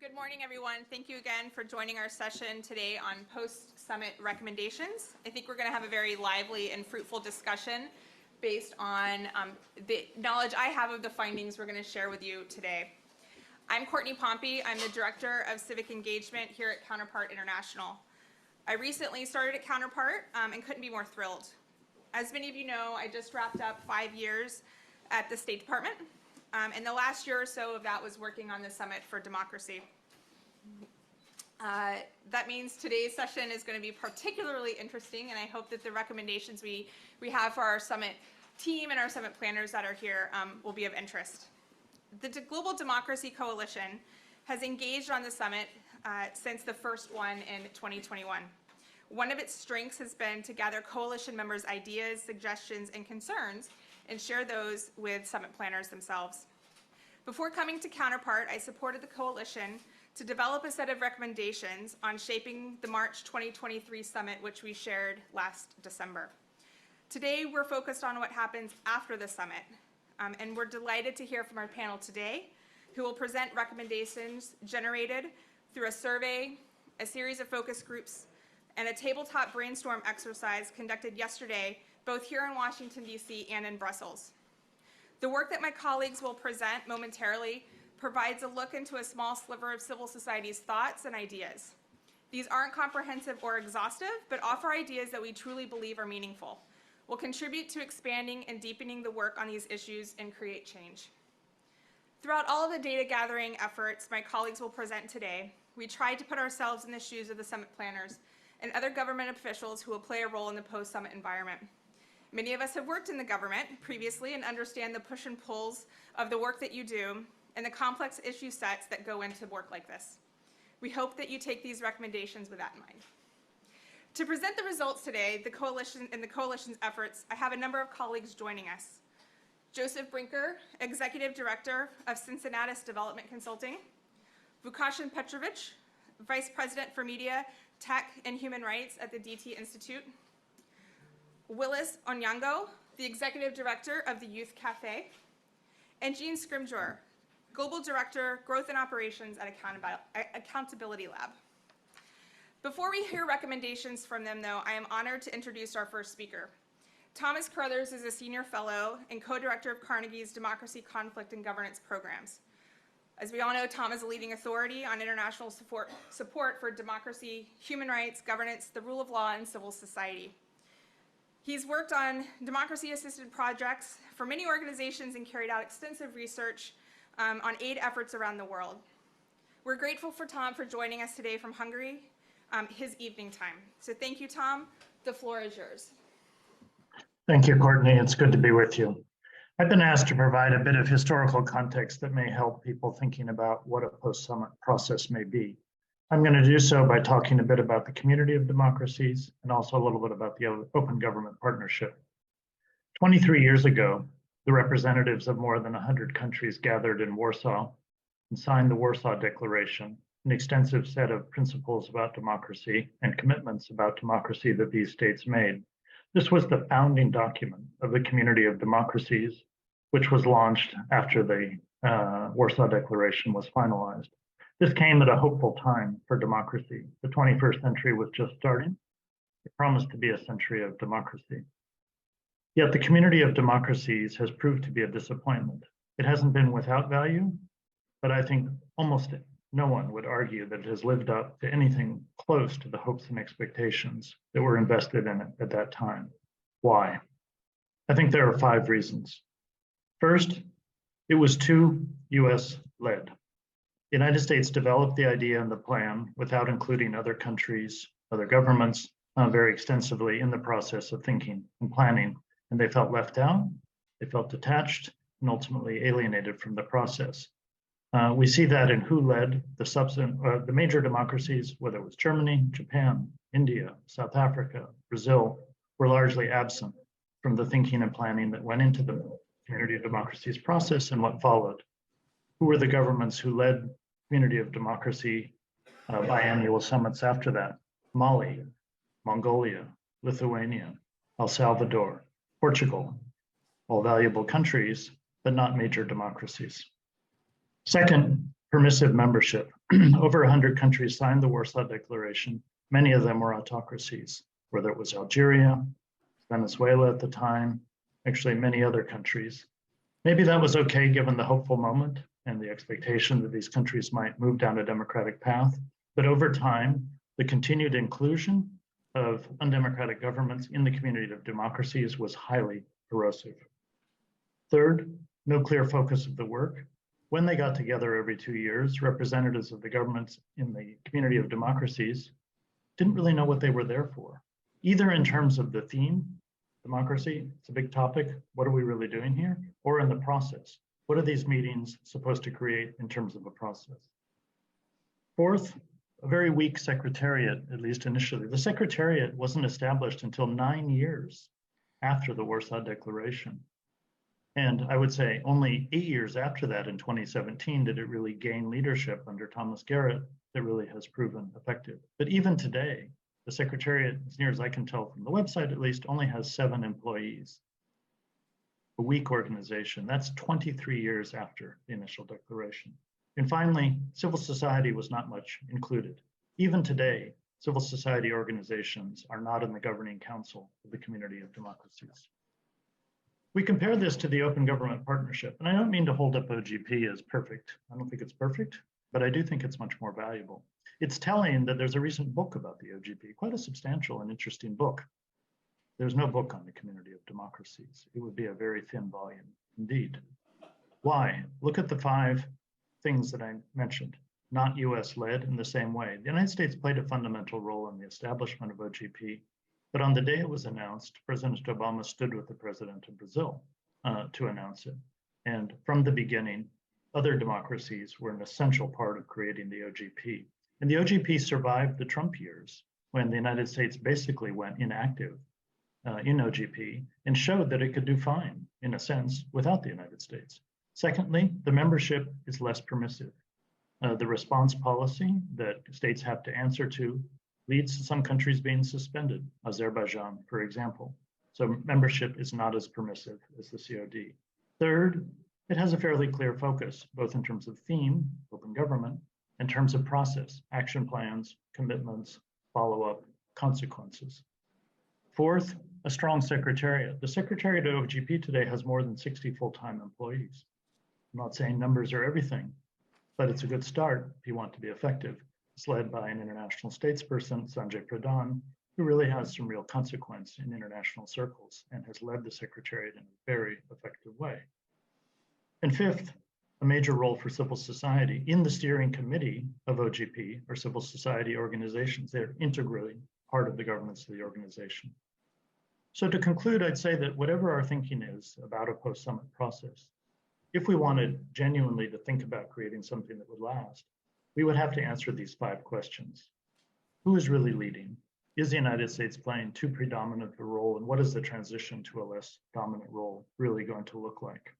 Good morning, everyone. Thank you again for joining our session today on post-summit recommendations. I think we're going to have a very lively and fruitful discussion based on the knowledge I have of the findings we're going to share with you today. I'm Kourtney Pompi. I'm the Director of Civic Engagement here at Counterpart International. I recently started at Counterpart and couldn't be more thrilled. As many of you know, I just wrapped up 5 years at the State Department. And the last year or so of that was working on the Summit for Democracy. That means today's session is going to be particularly interesting, and I hope that the recommendations we have for our Summit team and our Summit planners that are here will be of interest. The Global Democracy Coalition has engaged on the Summit since the first one in 2021. One of its strengths has been to gather coalition members' ideas, suggestions, and concerns and share those with Summit planners themselves. Before coming to Counterpart, I supported the coalition to develop a set of recommendations on shaping the March 2023 Summit, which we shared last December. Today, we're focused on what happens after the Summit, and we're delighted to hear from our panel today, who will present recommendations generated through a survey, a series of focus groups, and a tabletop brainstorm exercise conducted yesterday both here in Washington, D.C. and in Brussels. The work that my colleagues will present momentarily provides a look into a small sliver of civil society's thoughts and ideas. These aren't comprehensive or exhaustive, but offer ideas that we truly believe are meaningful, will contribute to expanding and deepening the work on these issues and create change. Throughout all of the data gathering efforts my colleagues will present today, we tried to put ourselves in the shoes of the Summit planners and other government officials who will play a role in the post-Summit environment. Many of us have worked in the government previously and understand the push and pulls of the work that you do and the complex issue sets that go into work like this. We hope that you take these recommendations with that in mind. To present the results today, the coalition's efforts, I have a number of colleagues joining us. Joseph Brinker, Executive Director of Cincinnatus Development Consulting. Vukasin Petrovic, Vice President for Media, Tech, and Human Rights at the DT Institute. Willice Onyango, the Executive Director of the Youth Cafe. And Scrimgeour, Global Director, Growth and Operations at Accountability Lab. Before we hear recommendations from them, though, I am honored to introduce our first speaker. Thomas Carothers is a Senior Fellow and Co-Director of Carnegie's Democracy, Conflict, and Governance Programs. As we all know, Tom is a leading authority on international support for democracy, human rights, governance, the rule of law, and civil society. He's worked on democracy-assisted projects for many organizations and carried out extensive research on aid efforts around the world. We're grateful for Tom for joining us today from Hungary, his evening time. So thank you, Tom. The floor is yours. Thank you, Kourtney. It's good to be with you. I've been asked to provide a bit of historical context that may help people thinking about what a post-summit process may be. I'm going to do so by talking a bit about the community of democracies and also a little bit about the Open Government Partnership. 23 years ago, the representatives of more than 100 countries gathered in Warsaw and signed the Warsaw Declaration, an extensive set of principles about democracy and commitments about democracy that these states made. This was the founding document of the community of democracies, which was launched after the Warsaw Declaration was finalized. This came at a hopeful time for democracy. The 21st century was just starting. It promised to be a century of democracy. Yet the community of democracies has proved to be a disappointment. It hasn't been without value, but I think almost no one would argue that it has lived up to anything close to the hopes and expectations that were invested in it at that time. Why? I think there are 5 reasons. First, it was too US-led. The United States developed the idea and the plan without including other countries, other governments, very extensively in the process of thinking and planning, and they felt left out, they felt detached, and ultimately alienated from the process. We see that in who led the major democracies, whether it was Germany, Japan, India, South Africa, Brazil, were largely absent from the thinking and planning that went into the community of democracies process and what followed. Who were the governments who led community of democracy biannual summits after that? Mali, Mongolia, Lithuania, El Salvador, Portugal, all valuable countries, but not major democracies. Second, permissive membership. Over 100 countries signed the Warsaw Declaration. Many of them were autocracies, whether it was Algeria, Venezuela at the time, actually many other countries. Maybe that was okay given the hopeful moment and the expectation that these countries might move down a democratic path. But over time, the continued inclusion of undemocratic governments in the community of democracies was highly erosive. Third, no clear focus of the work. When they got together every 2 years, representatives of the governments in the community of democracies didn't really know what they were there for, either in terms of the theme, democracy, it's a big topic, what are we really doing here? Or in the process, what are these meetings supposed to create in terms of a process? Fourth, a very weak secretariat, at least initially. The secretariat wasn't established until 9 years after the Warsaw Declaration. And I would say only 8 years after that, in 2017, did it really gain leadership under Thomas Garrett that really has proven effective. But even today, the Secretariat, as near as I can tell from the website at least, only has 7 employees. A weak organization. That's 23 years after the initial declaration. And finally, civil society was not much included. Even today, civil society organizations are not in the governing council of the community of democracies. We compare this to the Open Government Partnership, and I don't mean to hold up OGP as perfect. I don't think it's perfect, but I do think it's much more valuable. It's telling that there's a recent book about the OGP, quite a substantial and interesting book. There's no book on the community of democracies. It would be a very thin volume indeed. Why? Look at the 5 things that I mentioned, not US-led in the same way. The United States played a fundamental role in the establishment of OGP, but on the day it was announced, President Obama stood with the president of Brazil to announce it. And from the beginning, other democracies were an essential part of creating the OGP. And the OGP survived the Trump years when the United States basically went inactive in OGP and showed that it could do fine, in a sense, without the United States. Secondly, the membership is less permissive. The response policy that states have to answer to leads to some countries being suspended, Azerbaijan, for example. So membership is not as permissive as the COD. Third, it has a fairly clear focus, both in terms of theme, open government, in terms of process, action plans, commitments, follow-up, consequences. Fourth, a strong secretariat. The Secretariat of OGP today has more than 60 full-time employees. I'm not saying numbers are everything, but it's a good start if you want to be effective. It's led by an international statesperson, Sanjay Pradhan, who really has some real consequence in international circles and has led the Secretariat in a very effective way. And fifth, a major role for civil society. In the steering committee of OGP are civil society organizations. They're integrally part of the governance of the organization. So to conclude, I'd say that whatever our thinking is about a post-summit process, if we wanted genuinely to think about creating something that would last, we would have to answer these 5 questions. Who is really leading? Is the United States playing too predominant a role? And what is the transition to a less dominant role really going to look like?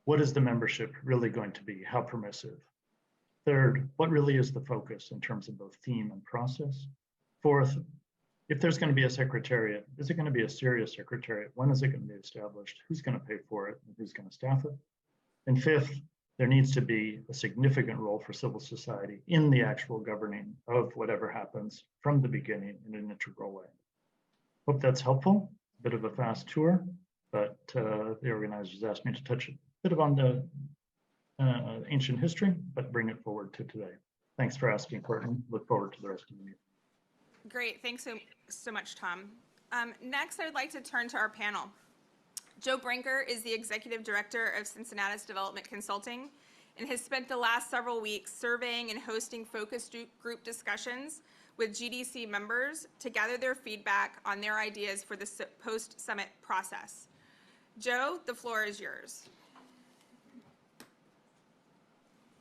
What is the membership really going to be? How permissive? Third, what really is the focus in terms of both theme and process? Fourth, if there's going to be a secretariat, is it going to be a serious secretariat? When is it going to be established? Who's going to pay for it? And who's going to staff it? And fifth, there needs to be a significant role for civil society in the actual governing of whatever happens from the beginning in an integral way. Hope that's helpful. A bit of a fast tour, but the organizers asked me to touch a bit on the ancient history, but bring it forward to today. Thanks for asking, Kourtney. Look forward to the rest of the meeting. Great, thanks so much, Tom. Next, I would like to turn to our panel. Joe Brinker is the Executive Director of Cincinnatus Development Consulting and has spent the last several weeks surveying and hosting focus group discussions with GDC members to gather their feedback on their ideas for the post-summit process. Joe, the floor is yours.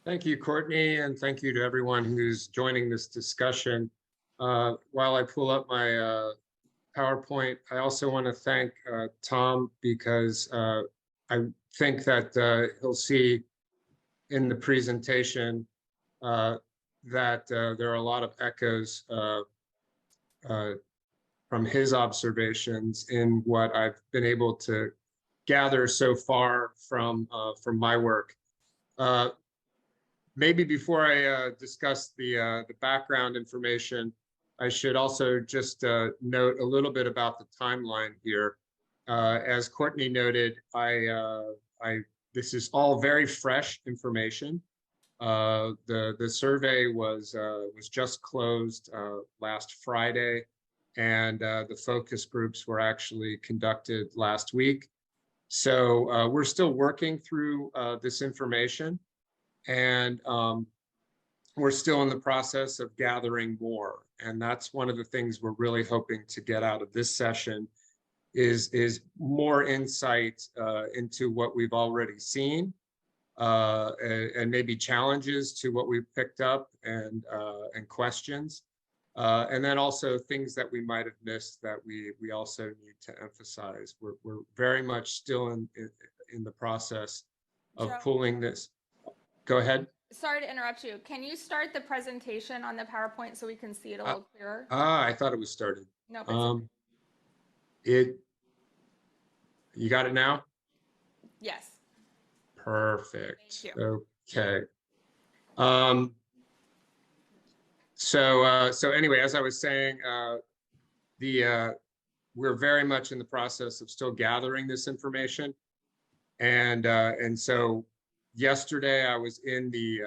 Thank you, Kourtney, and thank you to everyone who's joining this discussion. While I pull up my PowerPoint, I also want to thank Tom, because I think that he'll see in the presentation that there are a lot of echoes from his observations in what I've been able to gather so far from my work. maybe before I discuss the background information, I should also just note a little bit about the timeline here. As Kourtney noted, this is all very fresh information. The survey was just closed last Friday, and the focus groups were actually conducted last week. So we're still working through this information, and we're still in the process of gathering more. And that's one of the things we're really hoping to get out of this session is more insight into what we've already seen, and maybe challenges to what we've picked up, and questions. And then also things that we might have missed that we also need to emphasize. We're very much still in the process of Joe? pulling this. Go ahead. Sorry to interrupt you. Can you start the presentation on the PowerPoint so we can see it a little clearer? I thought it was started. No, it's You got it now? yes. Perfect. Thank you. Okay. So anyway, as I was saying, we're very much in the process of still gathering this information, and so yesterday I was in the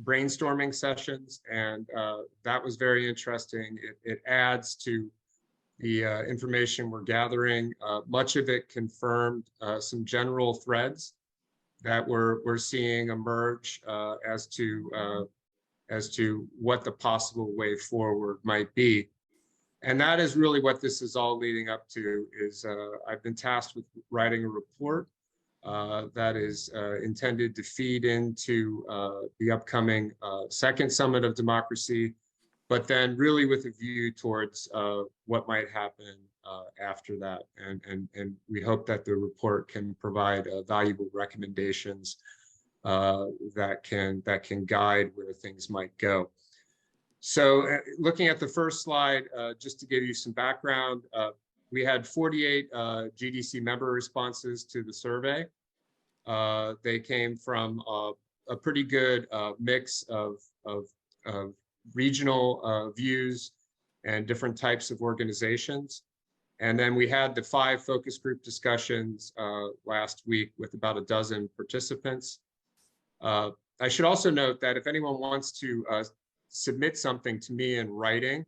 brainstorming sessions, and that was very interesting. It adds to the information we're gathering. Much of it confirmed some general threads that we're seeing emerge as to what the possible way forward might be. And that is really what this is all leading up to. Is I've been tasked with writing a report that is intended to feed into the upcoming second Summit of Democracy, but then really with a view towards what might happen after that. And we hope that the report can provide valuable recommendations that can guide where things might go. So looking at the first slide, just to give you some background, we had 48 GDC member responses to the survey. They came from a pretty good mix of regional views and different types of organizations. And then we had the 5 focus group discussions last week with about a dozen participants. I should also note that if anyone wants to submit something to me in writing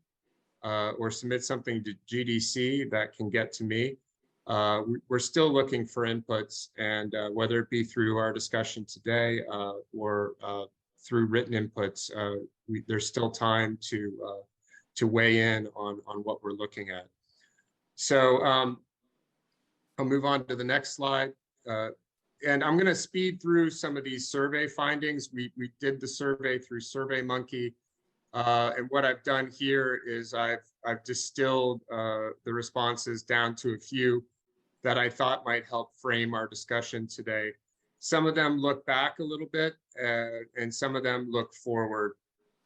or submit something to GDC that can get to me, we're still looking for inputs, and whether it be through our discussion today or through written inputs, there's still time to weigh in on what we're looking at. So I'll move on to the next slide. And I'm going to speed through some of these survey findings. We did the survey through SurveyMonkey. And what I've done here is I've distilled the responses down to a few that I thought might help frame our discussion today. Some of them look back a little bit, and some of them look forward.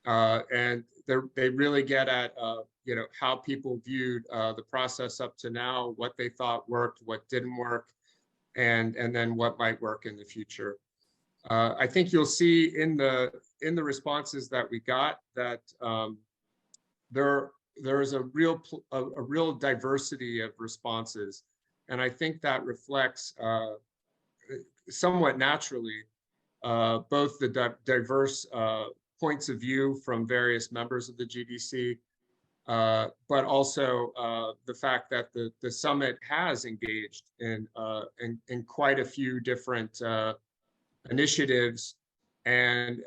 And they really get at how people viewed the process up to now, what they thought worked, what didn't work, and then what might work in the future. I think you'll see in the responses that we got that there is a real diversity of responses, and I think that reflects somewhat naturally both the diverse points of view from various members of the GDC, but also the fact that the summit has engaged in quite a few different initiatives, and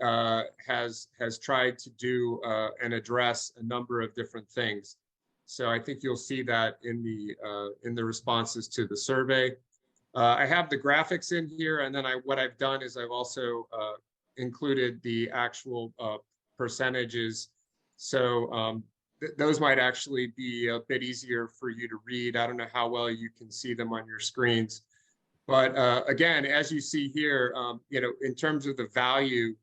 has tried to do and address a number of different things. So I think you'll see that in the responses to the survey. I have the graphics in here, and then what I've done is I've also included the actual percentages. So those might actually be a bit easier for you to read. I don't know how well you can see them on your screens. But again, as you see here, in terms of the value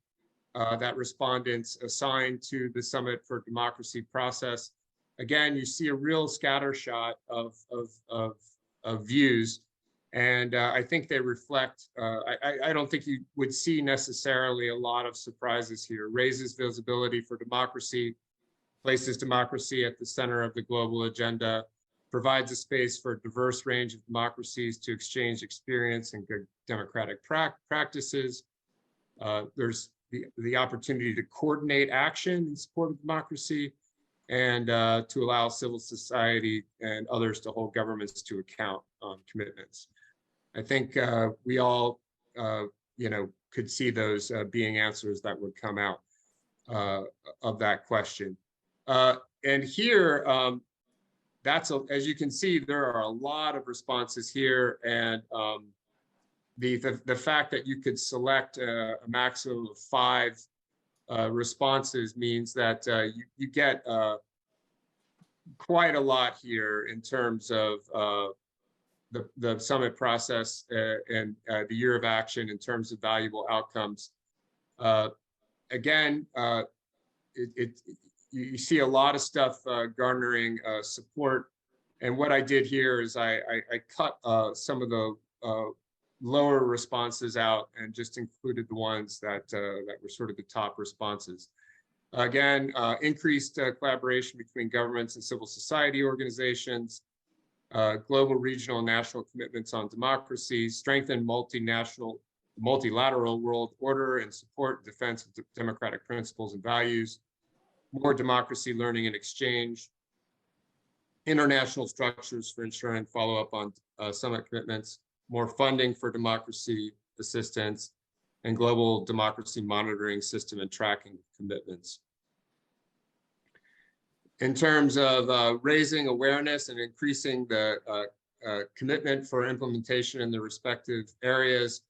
that respondents assigned to the Summit for Democracy process, again, you see a real scattershot of views. And I think they reflect, I don't think you would see necessarily a lot of surprises here. Raises visibility for democracy, places democracy at the center of the global agenda, provides a space for a diverse range of democracies to exchange experience and good democratic practices. There's the opportunity to coordinate action in support of democracy, and to allow civil society and others to hold governments to account on commitments. I think we all, could see those being answers that would come out of that question. And here, as you can see, there are a lot of responses here, and the fact that you could select a maximum of 5 responses means that you get quite a lot here in terms of the summit process and the year of action in terms of valuable outcomes. Again, you see a lot of stuff garnering support. And what I did here is I cut some of the lower responses out and just included the ones that were sort of the top responses. Again, increased collaboration between governments and civil society organizations, global, regional, and national commitments on democracy, strengthen multilateral world order and support defense of democratic principles and values, more democracy, learning, and exchange, international structures for ensuring follow-up on summit commitments, more funding for democracy assistance, and global democracy monitoring system and tracking commitments. In terms of raising awareness and increasing the commitment for implementation in the respective areas,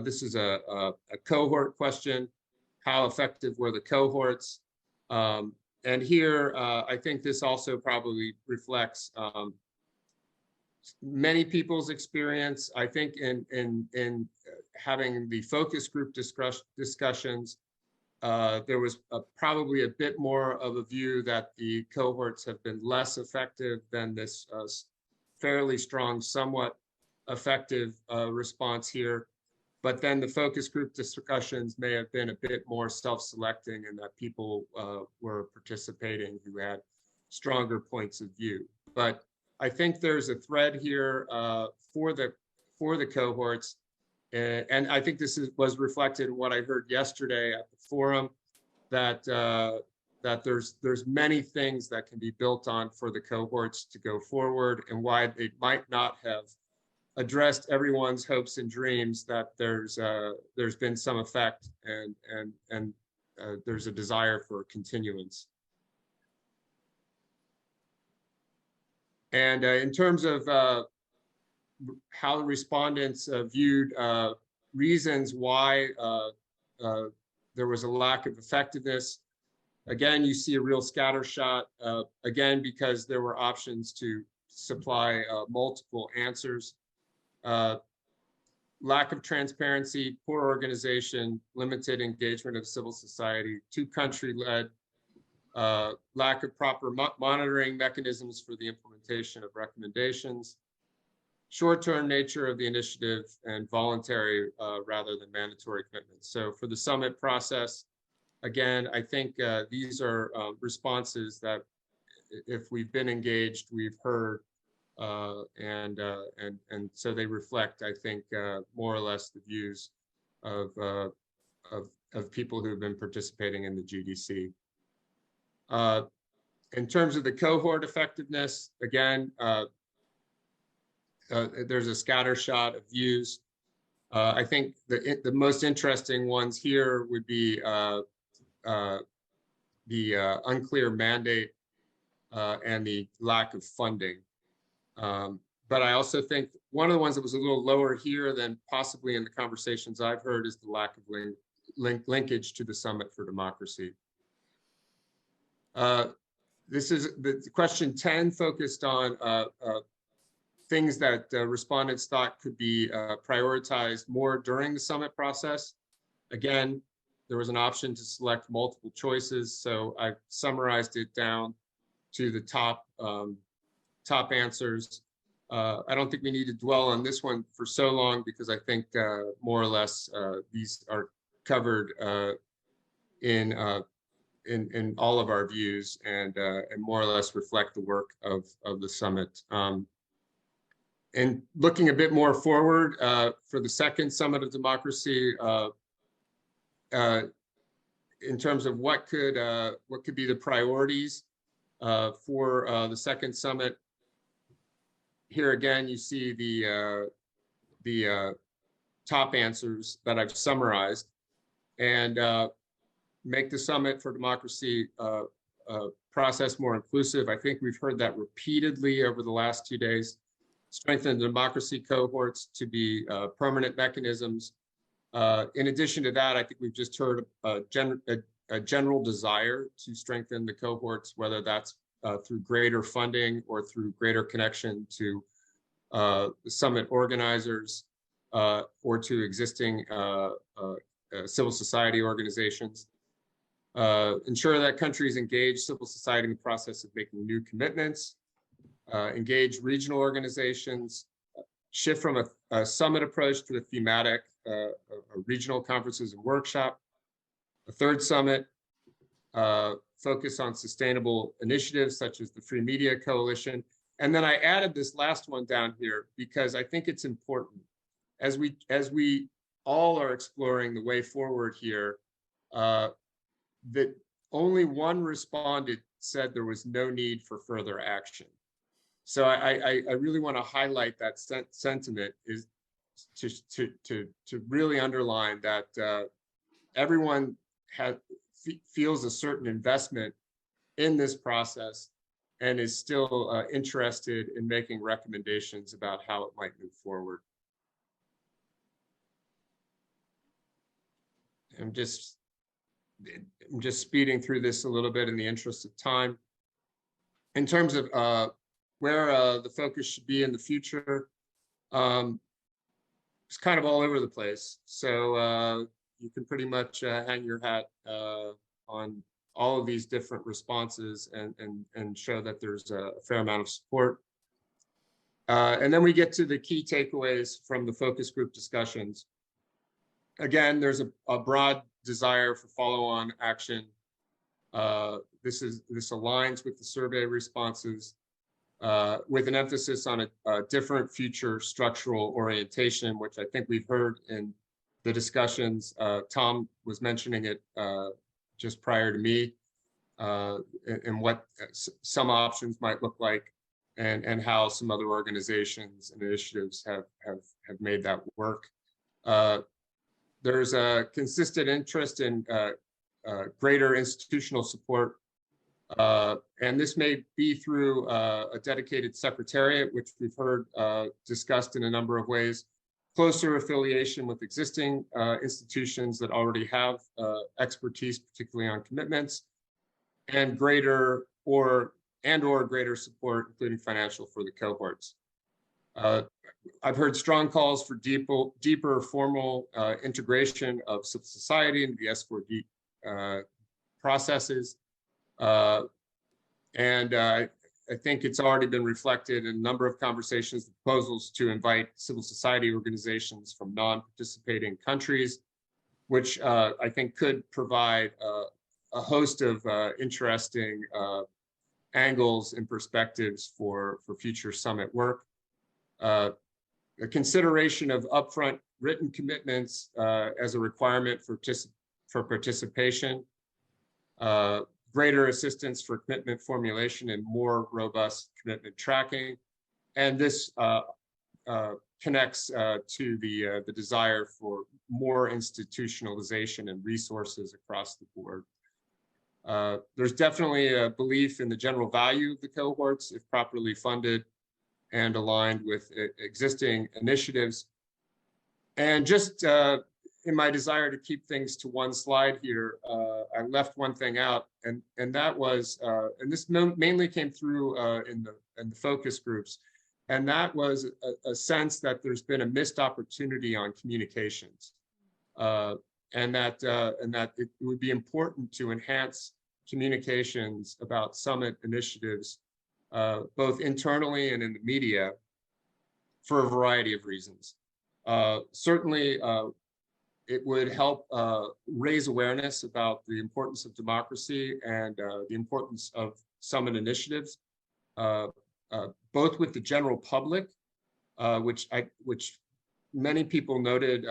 this is a cohort question. How effective were the cohorts? And here, I think this also probably reflects many people's experience. I think in having the focus group discussions, there was probably a bit more of a view that the cohorts have been less effective than this fairly strong, somewhat effective response here. But then the focus group discussions may have been a bit more self-selecting, and that people were participating who had stronger points of view. But I think there's a thread here for the cohorts. And I think this was reflected in what I heard yesterday at the forum, that there's many things that can be built on for the cohorts to go forward, and why they might not have addressed everyone's hopes and dreams, that there's been some effect, and there's a desire for continuance. And in terms of how respondents viewed reasons why there was a lack of effectiveness, again, you see a real scattershot, again, because there were options to supply multiple answers. Lack of transparency, poor organization, limited engagement of civil society, too country-led, lack of proper monitoring mechanisms for the implementation of recommendations, short-term nature of the initiative, and voluntary rather than mandatory commitments. So for the summit process, again, I think these are responses that, if we've been engaged, we've heard, and so they reflect, I think, more or less the views of people who have been participating in the GDC. In terms of the cohort effectiveness, again, there's a scatter shot of views. I think the most interesting ones here would be the unclear mandate and the lack of funding. But I also think one of the ones that was a little lower here than possibly in the conversations I've heard is the lack of linkage to the Summit for Democracy. This is the question 10 focused on things that respondents thought could be prioritized more during the summit process. Again, there was an option to select multiple choices, so I summarized it down to the top answers. I don't think we need to dwell on this one for so long because I think more or less these are covered in all of our views and more or less reflect the work of the summit. And looking a bit more forward for the second Summit of Democracy, in terms of what could be the priorities for the second summit. Here again, you see the top answers that I've summarized, and make the Summit for Democracy process more inclusive. I think we've heard that repeatedly over the last 2 days. Strengthen democracy cohorts to be permanent mechanisms. In addition to that, I think we've just heard a general desire to strengthen the cohorts, whether that's through greater funding or through greater connection to the summit organizers or to existing civil society organizations. Ensure that countries engage civil society in the process of making new commitments, engage regional organizations, shift from a summit approach to a thematic, regional conferences and workshop. A third summit, focus on sustainable initiatives such as the Free Media Coalition. And then I added this last one down here because I think it's important. As we all are exploring the way forward here, that only one respondent said there was no need for further action. So I really want to highlight that sentiment, is to really underline that everyone feels a certain investment in this process and is still interested in making recommendations about how it might move forward. I'm just speeding through this a little bit in the interest of time. In terms of where the focus should be in the future, it's kind of all over the place. So you can pretty much hang your hat on all of these different responses and show that there's a fair amount of support. And then we get to the key takeaways from the focus group discussions. Again, there's a broad desire for follow-on action. This aligns with the survey responses, with an emphasis on a different future structural orientation, which I think we've heard in the discussions. Tom was mentioning it just prior to me, and what some options might look like, and how some other organizations and initiatives have made that work. There's a consistent interest in greater institutional support, and this may be through a dedicated secretariat, which we've heard discussed in a number of ways, closer affiliation with existing institutions that already have expertise, particularly on commitments, and greater or greater support, including financial, for the cohorts. I've heard strong calls for deeper formal integration of civil society into the S4D processes. And I think it's already been reflected in a number of conversations, proposals to invite civil society organizations from non-participating countries, which I think could provide a host of interesting angles and perspectives for future summit work. A consideration of upfront written commitments as a requirement for participation, greater assistance for commitment formulation and more robust commitment tracking. And this connects to the desire for more institutionalization and resources across the board. There's definitely a belief in the general value of the cohorts if properly funded and aligned with existing initiatives. And just in my desire to keep things to one slide here, I left one thing out, and that was, and this mainly came through in the focus groups, and that was a sense that there's been a missed opportunity on communications, and that it would be important to enhance communications about summit initiatives, both internally and in the media, for a variety of reasons. Certainly, it would help raise awareness about the importance of democracy and the importance of summit initiatives, both with the general public, which many people noted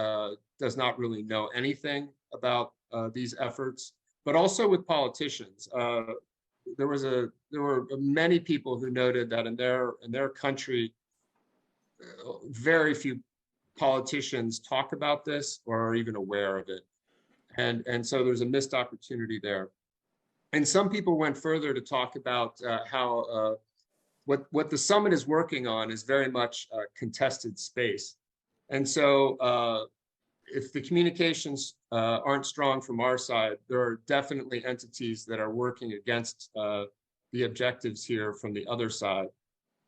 does not really know anything about these efforts, but also with politicians. There were many people who noted that in their country, very few politicians talk about this or are even aware of it. And so there's a missed opportunity there. And some people went further to talk about how what the summit is working on is very much a contested space. And so if the communications aren't strong from our side, there are definitely entities that are working against the objectives here from the other side.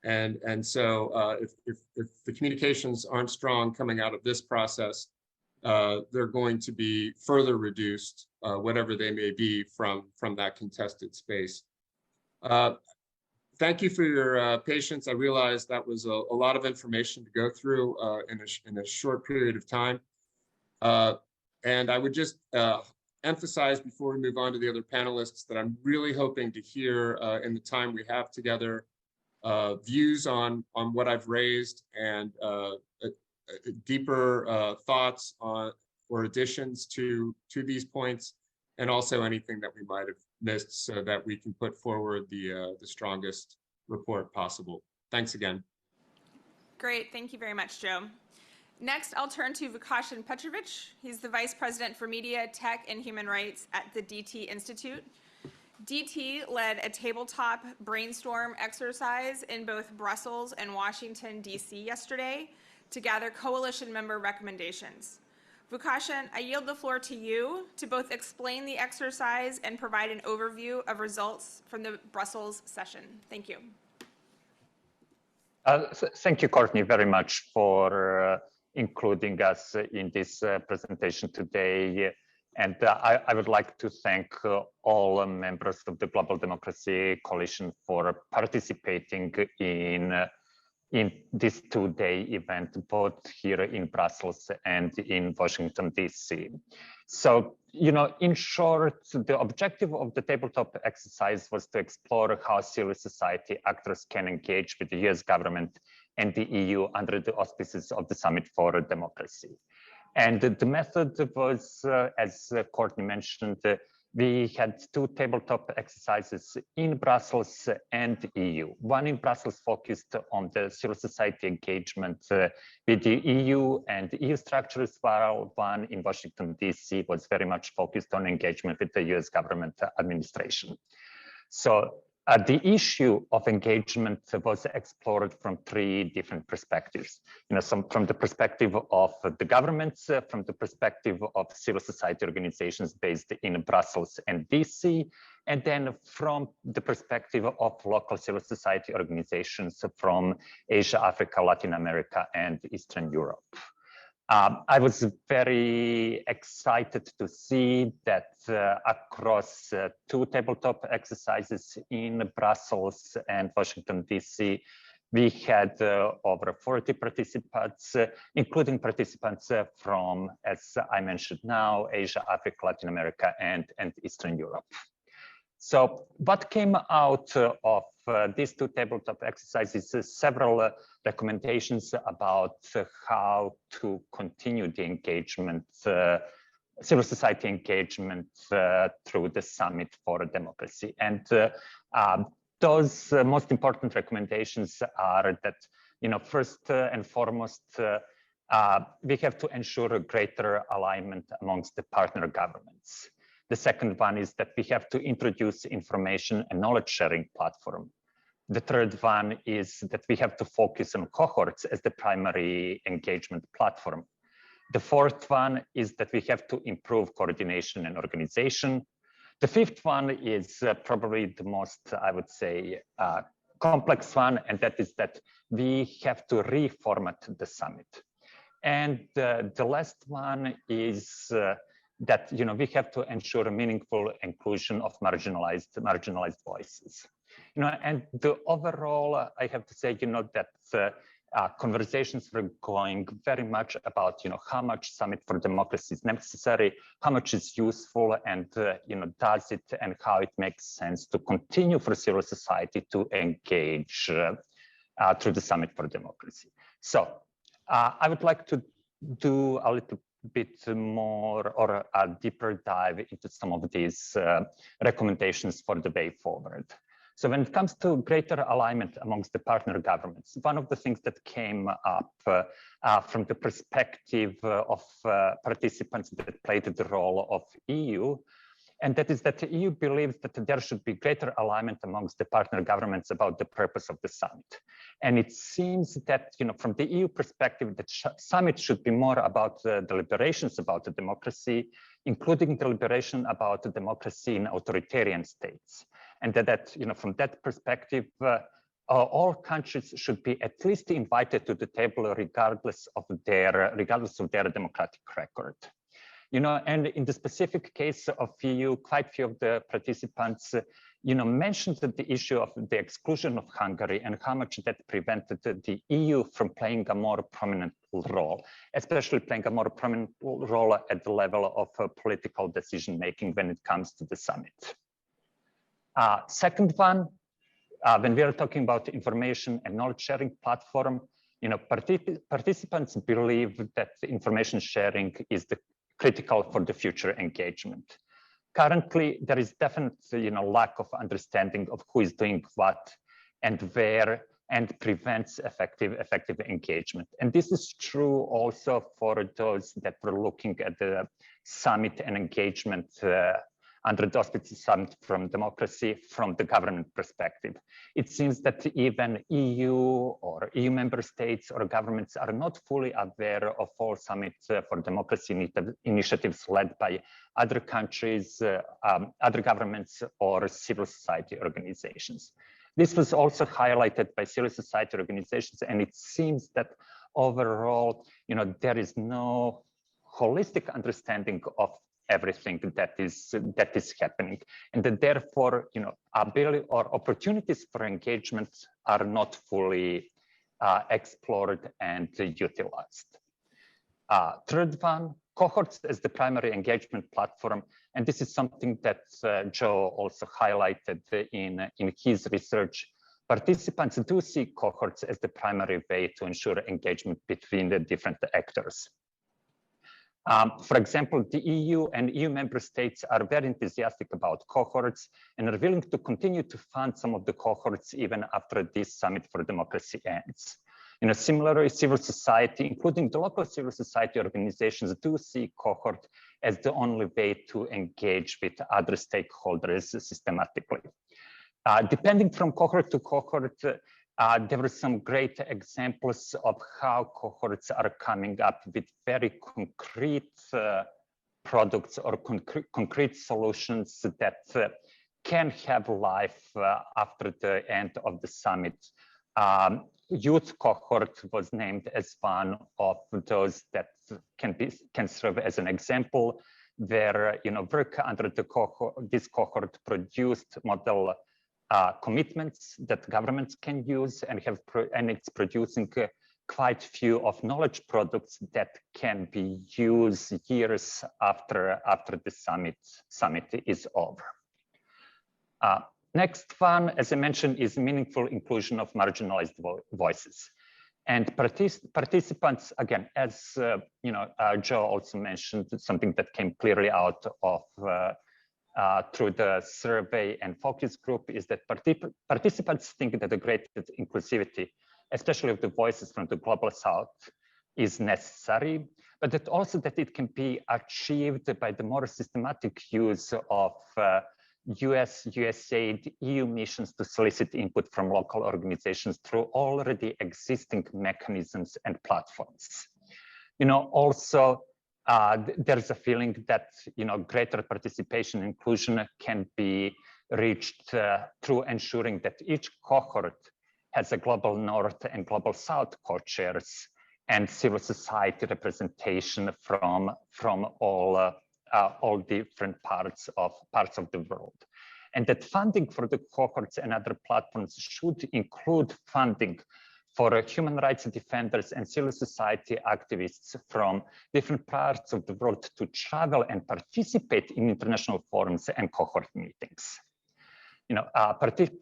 And so if the communications aren't strong coming out of this process, they're going to be further reduced, whatever they may be, from that contested space. Thank you for your patience. I realize that was a lot of information to go through in a short period of time. And I would just emphasize before we move on to the other panelists that I'm really hoping to hear in the time we have together views on what I've raised and deeper thoughts on or additions to these points, and also anything that we might have missed so that we can put forward the strongest report possible. Thanks again. Great, thank you very much, Joe. Next, I'll turn to Vukasin Petrovic. He's the Vice President for Media, Tech, and Human Rights at the DT Institute. DT led a tabletop brainstorm exercise in both Brussels and Washington, D.C. yesterday to gather coalition member recommendations. Vukasin, I yield the floor to you to both explain the exercise and provide an overview of results from the Brussels session. Thank you. Thank you, Kourtney, very much for including us in this presentation today. And I would like to thank all members of the Global Democracy Coalition for participating in this two-day event, both here in Brussels and in Washington, D.C. So, in short, the objective of the tabletop exercise was to explore how civil society actors can engage with the US government and the EU under the auspices of the Summit for Democracy. And the method was, as Kourtney mentioned, we had two tabletop exercises in Brussels and EU. One in Brussels focused on the civil society engagement with the EU and the EU structures, while one in Washington, D.C. was very much focused on engagement with the US government administration. So the issue of engagement was explored from three different perspectives. From the perspective of the governments, from the perspective of civil society organizations based in Brussels and DC, and then from the perspective of local civil society organizations from Asia, Africa, Latin America, and Eastern Europe. I was very excited to see that across two tabletop exercises in Brussels and Washington, D.C., we had over 40 participants, including participants from, as I mentioned now, Asia, Africa, Latin America, and Eastern Europe. So what came out of these two tabletop exercises is several recommendations about how to continue the engagement, civil society engagement through the Summit for Democracy. And those most important recommendations are that, first and foremost, we have to ensure a greater alignment amongst the partner governments. The second one is that we have to introduce information and knowledge sharing platform. The third one is that we have to focus on cohorts as the primary engagement platform. The fourth one is that we have to improve coordination and organization. The fifth one is probably the most, I would say, complex one, and that is that we have to reformat the summit. And the last one is that we have to ensure a meaningful inclusion of marginalized voices. And the overall, I have to say, that conversations were going very much about, how much Summit for Democracy is necessary, how much is useful, and does it, and how it makes sense to continue for civil society to engage through the Summit for Democracy. So I would like to do a little bit more or a deeper dive into some of these recommendations for the way forward. So when it comes to greater alignment amongst the partner governments, one of the things that came up from the perspective of participants that played the role of EU, and that is that the EU believes that there should be greater alignment amongst the partner governments about the purpose of the summit. And it seems that, from the EU perspective, the summit should be more about deliberations about the democracy, including deliberation about the democracy in authoritarian states. And that from that perspective, all countries should be at least invited to the table regardless of their democratic record. And in the specific case of EU, quite few of the participants, mentioned the issue of the exclusion of Hungary and how much that prevented the EU from playing a more prominent role, especially playing a more prominent role at the level of political decision-making when it comes to the summit. Second one, when we are talking about information and knowledge sharing platform, participants believe that the information sharing is critical for the future engagement. Currently, there is definitely lack of understanding of who is doing what and where, and prevents effective engagement. And this is true also for those that were looking at the summit and engagement under the auspices Summit from Democracy from the government perspective. It seems that even EU or EU member states or governments are not fully aware of all Summit for Democracy initiatives led by other countries, other governments, or civil society organizations. This was also highlighted by civil society organizations, and it seems that overall, there is no holistic understanding of everything that is happening, and that therefore, ability or opportunities for engagement are not fully explored and utilized. Third one, cohorts as the primary engagement platform, and this is something that Joe also highlighted in his research. Participants do see cohorts as the primary way to ensure engagement between the different actors. For example, the EU and EU member states are very enthusiastic about cohorts and are willing to continue to fund some of the cohorts even after this Summit for Democracy ends. Similarly, civil society, including the local civil society organizations, do see cohort as the only way to engage with other stakeholders systematically. Depending from cohort to cohort, there were some great examples of how cohorts are coming up with very concrete products or concrete solutions that can have life after the end of the summit. Youth cohort was named as one of those that can serve as an example, where work under this cohort produced model commitments that governments can use, and it's producing quite few of knowledge products that can be used years after the summit is over. Next one, as I mentioned, is meaningful inclusion of marginalized voices. And participants, again, as Joe also mentioned, something that came clearly out of through the survey and focus group is that participants think that the greater inclusivity, especially of the voices from the global south, is necessary, but that also that it can be achieved by the more systematic use of US, USAID, EU missions to solicit input from local organizations through already existing mechanisms and platforms. Also, there's a feeling that greater participation and inclusion can be reached through ensuring that each cohort has a global north and global south co-chairs and civil society representation from all different parts of the world, and that funding for the cohorts and other platforms should include funding for human rights defenders and civil society activists from different parts of the world to travel and participate in international forums and cohort meetings.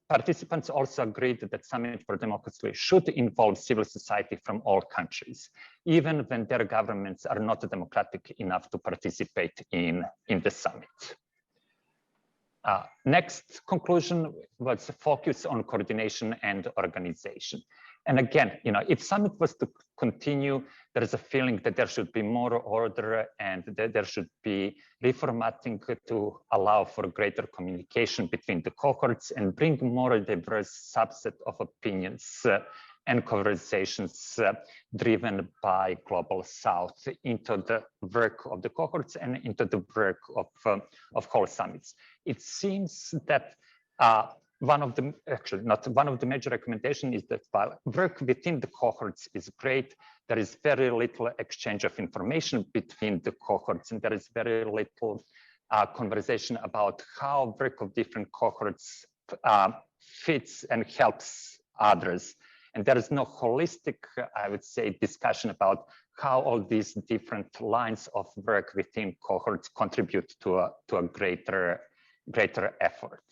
Participants also agreed that Summit for Democracy should involve civil society from all countries, even when their governments are not democratic enough to participate in the summit. Next conclusion was focus on coordination and organization. And again, if summit was to continue, there is a feeling that there should be more order and that there should be reformatting to allow for greater communication between the cohorts and bring more diverse subset of opinions and conversations driven by Global South into the work of the cohorts and into the work of whole summits. It seems that one of the major recommendations is that while work within the cohorts is great, there is very little exchange of information between the cohorts, and there is very little conversation about how work of different cohorts fits and helps others. And there is no holistic, I would say, discussion about how all these different lines of work within cohorts contribute to a greater effort.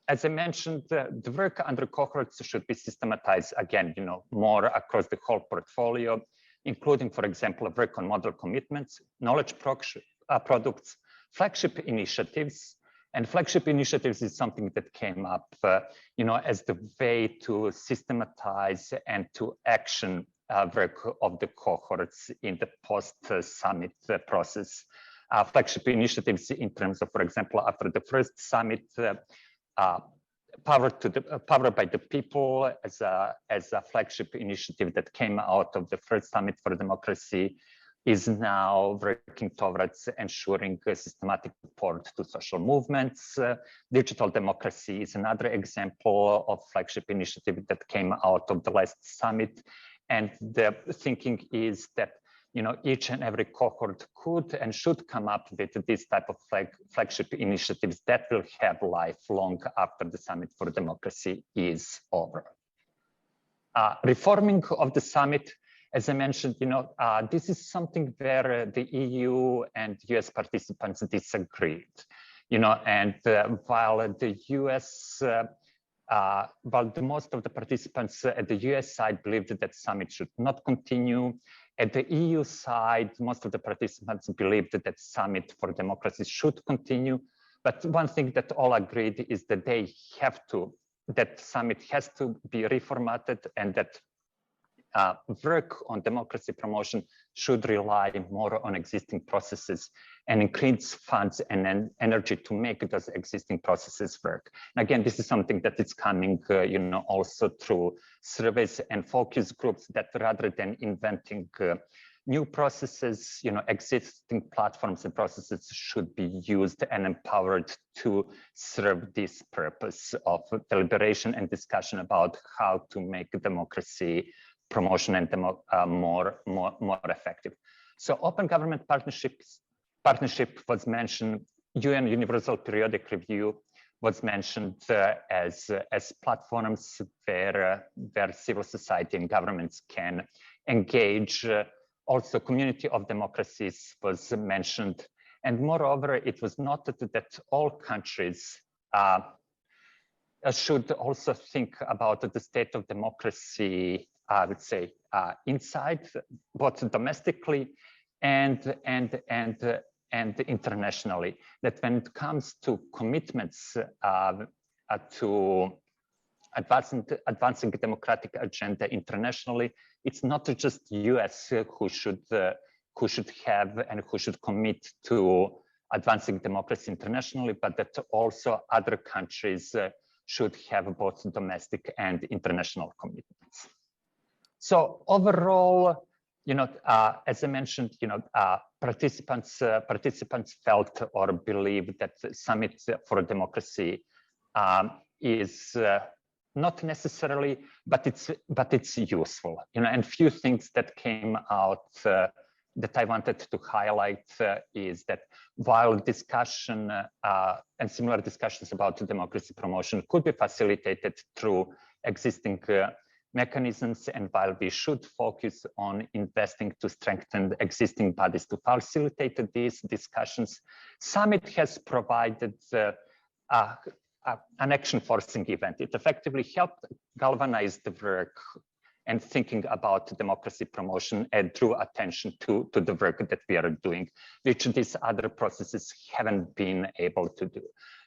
As I mentioned, the work under cohorts should be systematized again, more across the whole portfolio, including, for example, work on model commitments, knowledge products, flagship initiatives. And flagship initiatives is something that came up, as the way to systematize and to action work of the cohorts in the post-summit process. Flagship initiatives in terms of, for example, after the first summit, Power by the People as a flagship initiative that came out of the first Summit for Democracy is now working towards ensuring systematic support to social movements. Digital democracy is another example of flagship initiative that came out of the last summit. And the thinking is that each and every cohort could and should come up with this type of flagship initiatives that will have life long after the Summit for Democracy is over. Reforming of the summit, as I mentioned, this is something where the EU and US participants disagreed, and while the US, while the most of the participants at the US side believed that summit should not continue, at the EU side, most of the participants believed that Summit for Democracy should continue. But one thing that all agreed is that that summit has to be reformatted and that work on democracy promotion should rely more on existing processes and increase funds and energy to make those existing processes work. And again, this is something that is coming, also through surveys and focus groups that rather than inventing new processes, existing platforms and processes should be used and empowered to serve this purpose of deliberation and discussion about how to make democracy promotion and more effective. So open government partnership was mentioned, UN Universal Periodic Review was mentioned as platforms where civil society and governments can engage. Also, community of democracies was mentioned. And moreover, it was noted that all countries should also think about the state of democracy, I would say, inside, both domestically and internationally. That when it comes to commitments to advancing the democratic agenda internationally, it's not just US who should have and who should commit to advancing democracy internationally, but that also other countries should have both domestic and international commitments. So overall, as I mentioned, participants felt or believe that Summit for Democracy is not necessarily, but it's useful. And few things that came out that I wanted to highlight is that while discussion and similar discussions about democracy promotion could be facilitated through existing mechanisms, and while we should focus on investing to strengthen existing bodies to facilitate these discussions, Summit has provided an action forcing event. It effectively helped galvanize the work and thinking about democracy promotion and drew attention to the work that we are doing, which these other processes haven't been able to do.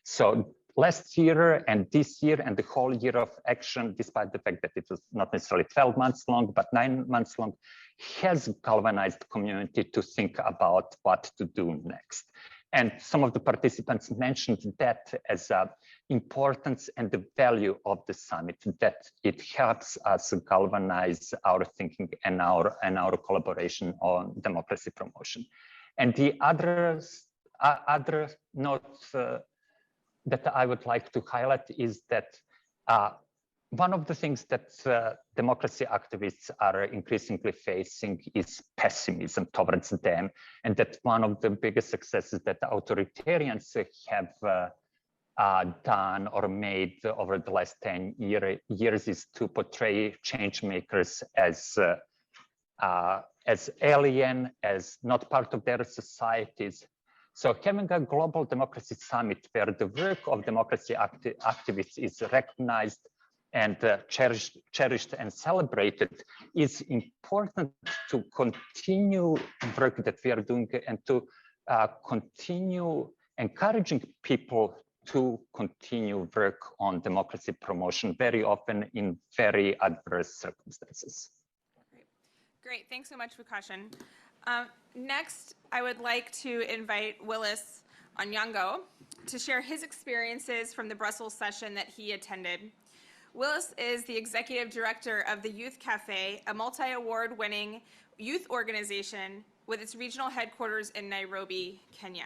So last year and this year and the whole year of action, despite the fact that it was not necessarily 12 months long, but 9 months long, has galvanized the community to think about what to do next. And some of the participants mentioned that as importance and the value of the summit, that it helps us galvanize our thinking and our collaboration on democracy promotion. And the other note that I would like to highlight is that one of the things that democracy activists are increasingly facing is pessimism towards them, and that one of the biggest successes that authoritarians have done or made over the last 10 years is to portray change makers as alien, as not part of their societies. So having a global democracy summit where the work of democracy activists is recognized and cherished and celebrated is important to continue work that we are doing and to continue encouraging people to continue work on democracy promotion, very often in very adverse circumstances. Great, thanks so much, Vukasin. Next, I would like to invite Willice Onyango to share his experiences from the Brussels session that he attended. Willice is the executive director of the Youth Cafe, a multi-award winning youth organization with its regional headquarters in Nairobi, Kenya.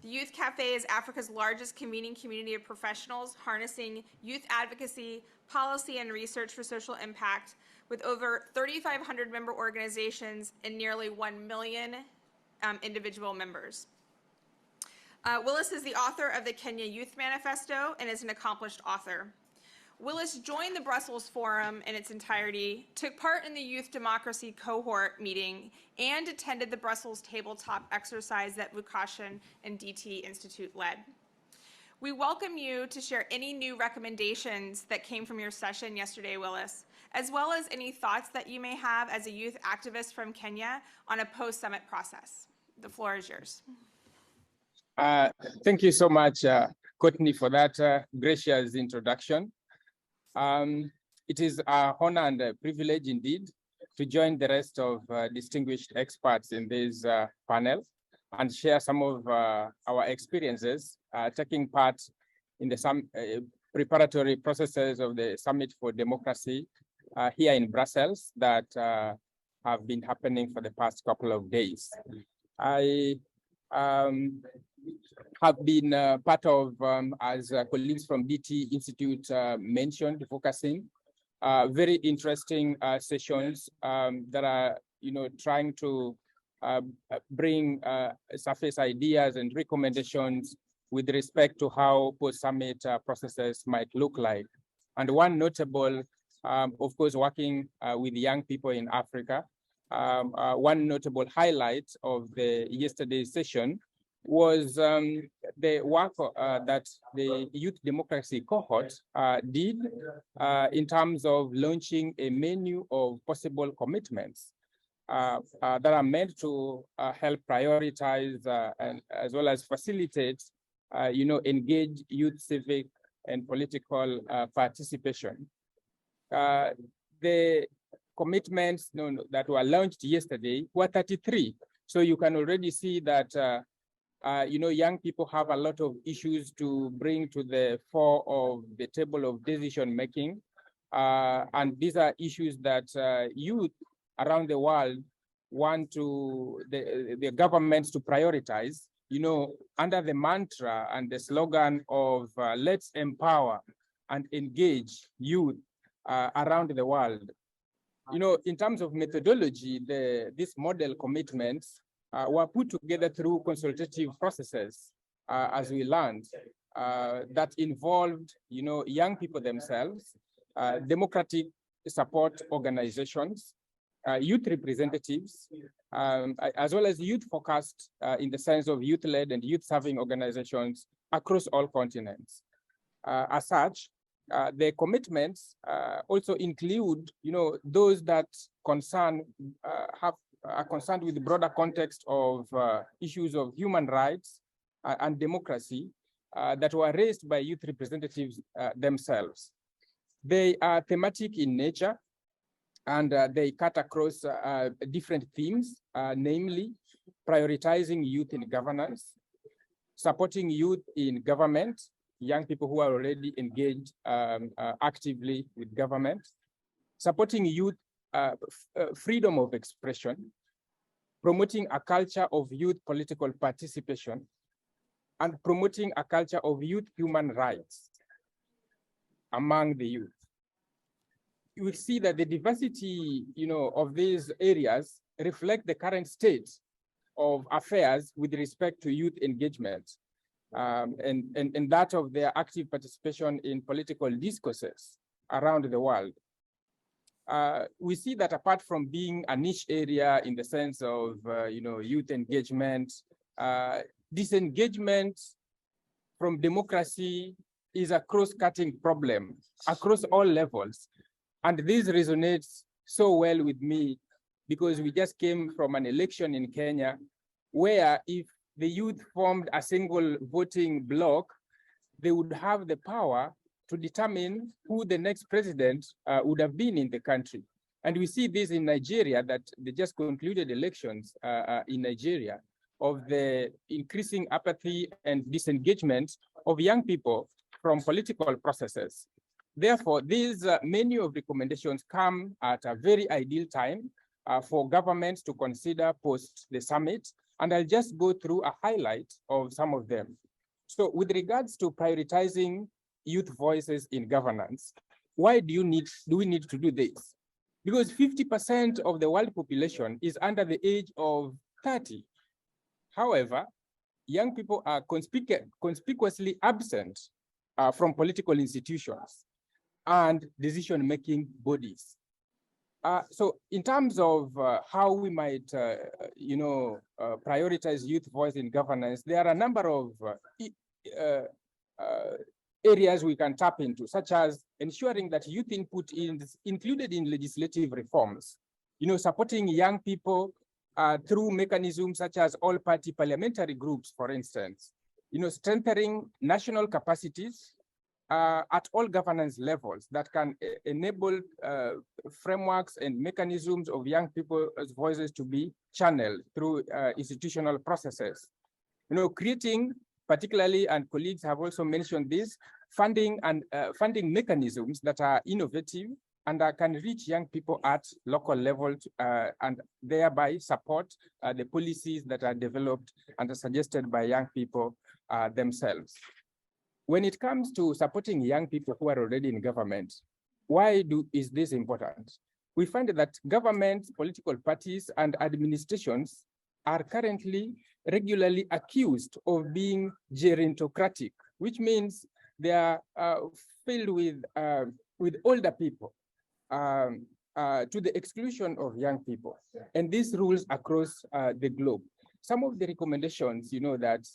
The Youth Cafe is Africa's largest convening community of professionals harnessing youth advocacy, policy, and research for social impact, with over 3,500 member organizations and nearly 1 million individual members. Willice is the author of the Kenya Youth Manifesto and is an accomplished author. Willice joined the Brussels Forum in its entirety, took part in the Youth Democracy Cohort meeting, and attended the Brussels tabletop exercise that Vukasin and DT Institute led. We welcome you to share any new recommendations that came from your session yesterday, Willice, as well as any thoughts that you may have as a youth activist from Kenya on a post-summit process. The floor is yours. Thank you so much, Kourtney, for that gracious introduction. It is an honor and a privilege indeed to join the rest of distinguished experts in this panel and share some of our experiences taking part in the preparatory processes of the Summit for Democracy here in Brussels that have been happening for the past couple of days. I have been part of, as colleagues from DT Institute mentioned, Vukasin, very interesting sessions that are, trying to bring surface ideas and recommendations with respect to how post-summit processes might look like. And one notable, of course, working with young people in Africa, one notable highlight of the yesterday's session was the work that the Youth Democracy Cohort did in terms of launching a menu of possible commitments that are meant to help prioritize and as well as facilitate, engage youth civic and political participation. The commitments that were launched yesterday were 33. So you can already see that young people have a lot of issues to bring to the fore of the table of decision making. And these are issues that youth around the world want to the governments to prioritize, under the mantra and the slogan of let's empower and engage youth around the world. In terms of methodology, these model commitments were put together through consultative processes, as we learned, that involved, young people themselves, democratic support organizations, youth representatives, as well as youth-focused in the sense of youth-led and youth-serving organizations across all continents. As such, the commitments also include, those that are concerned with the broader context of issues of human rights and democracy that were raised by youth representatives themselves. They are thematic in nature, and they cut across different themes, namely prioritizing youth in governance, supporting youth in government, young people who are already engaged actively with government, supporting youth freedom of expression, promoting a culture of youth political participation, and promoting a culture of youth human rights among the youth. You will see that the diversity, of these areas reflect the current state of affairs with respect to youth engagement, and that of their active participation in political discourses around the world. We see that apart from being a niche area in the sense of, youth engagement, disengagement from democracy is a cross-cutting problem across all levels. And this resonates so well with me because we just came from an election in Kenya where if the youth formed a single voting bloc, they would have the power to determine who the next president would have been in the country. And we see this in Nigeria, that they just concluded elections in Nigeria, of the increasing apathy and disengagement of young people from political processes. Therefore, these menu of recommendations come at a very ideal time for governments to consider post the summit. And I'll just go through a highlight of some of them. So with regards to prioritizing youth voices in governance, why do we need to do this? Because 50% of the world population is under the age of 30. However, young people are conspicuously absent from political institutions and decision-making bodies. So in terms of how we might, prioritize youth voice in governance, there are a number of areas we can tap into, such as ensuring that youth input is included in legislative reforms, supporting young people through mechanisms such as all-party parliamentary groups, for instance, strengthening national capacities at all governance levels that can enable frameworks and mechanisms of young people's voices to be channeled through institutional processes. Creating, particularly, and colleagues have also mentioned this, funding mechanisms that are innovative and can reach young people at local level and thereby support the policies that are developed and are suggested by young people themselves. When it comes to supporting young people who are already in government, why is this important? We find that governments, political parties, and administrations are currently regularly accused of being gerontocratic, which means they are filled with older people to the exclusion of young people. And this rules across the globe. Some of the recommendations, that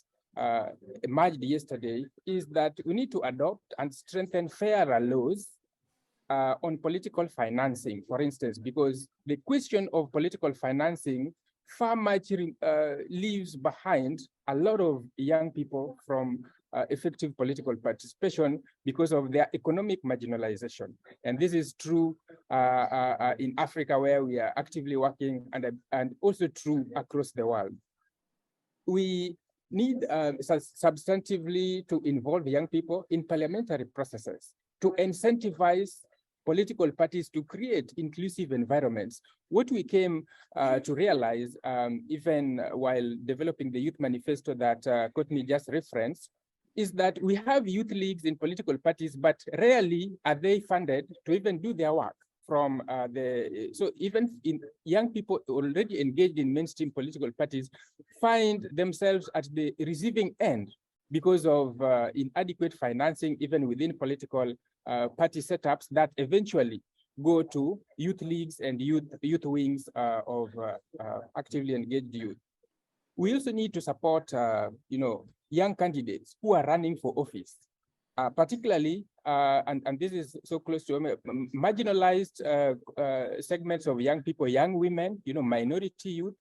emerged yesterday is that we need to adopt and strengthen fairer laws on political financing, for instance, because the question of political financing far much leaves behind a lot of young people from effective political participation because of their economic marginalization. And this is true in Africa, where we are actively working, and also true across the world. We need substantively to involve young people in parliamentary processes, to incentivize political parties to create inclusive environments. What we came to realize, even while developing the youth manifesto that Kourtney just referenced, is that we have youth leagues in political parties, but rarely are they funded to even do their work. from so even in young people already engaged in mainstream political parties find themselves at the receiving end because of inadequate financing, even within political party setups that eventually go to youth leagues and youth wings of actively engaged youth. We also need to support, young candidates who are running for office, particularly, and this is so close to marginalized segments of young people, young women, minority youth,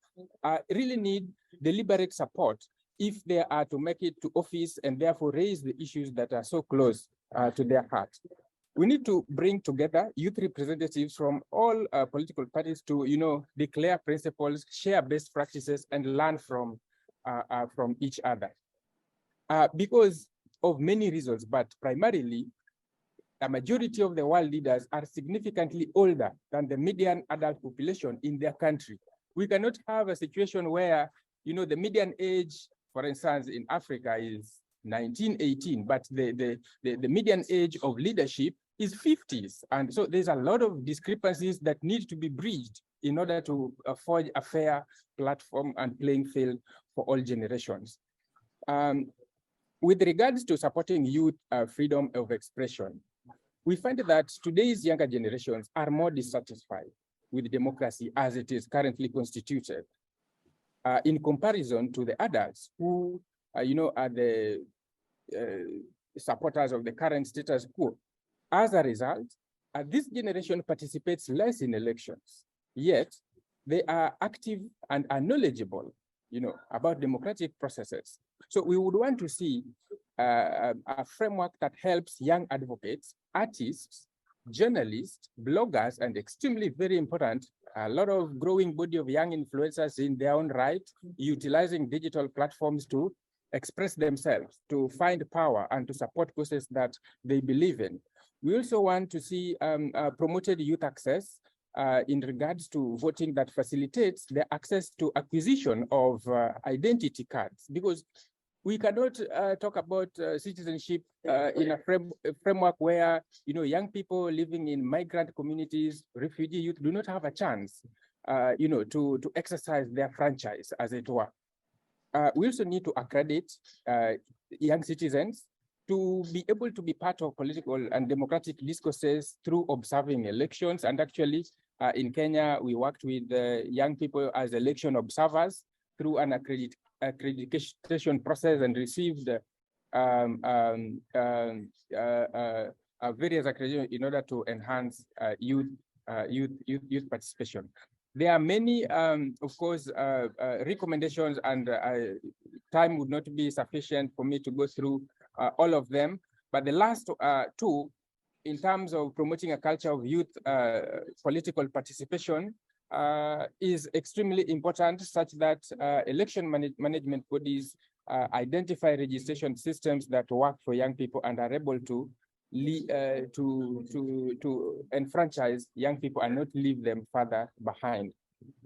really need deliberate support if they are to make it to office and therefore raise the issues that are so close to their heart. We need to bring together youth representatives from all political parties to, declare principles, share best practices, and learn from each other. Because of many reasons, but primarily, a majority of the world leaders are significantly older than the median adult population in their country. We cannot have a situation where, the median age, for instance, in Africa is 1918, but the median age of leadership is 50s. And so there's a lot of discrepancies that need to be bridged in order to forge a fair platform and playing field for all generations. With regards to supporting youth freedom of expression, we find that today's younger generations are more dissatisfied with democracy as it is currently constituted in comparison to the adults who, are the supporters of the current status quo. As a result, this generation participates less in elections, yet they are active and are knowledgeable, about democratic processes. So we would want to see a framework that helps young advocates, artists, journalists, bloggers, and extremely very important, a lot of growing body of young influencers in their own right, utilizing digital platforms to express themselves, to find power, and to support causes that they believe in. We also want to see promoted youth access in regards to voting that facilitates the access to acquisition of identity cards, because we cannot talk about citizenship in a framework where young people living in migrant communities, refugee youth do not have a chance to exercise their franchise, as it were. We also need to accredit young citizens to be able to be part of political and democratic discourses through observing elections. And actually, in Kenya, we worked with young people as election observers through an accreditation process and received various accreditation in order to enhance youth participation. There are many, of course, recommendations, and time would not be sufficient for me to go through all of them. But the last two, in terms of promoting a culture of youth political participation, is extremely important, such that election management bodies identify registration systems that work for young people and are able to enfranchise young people and not leave them further behind.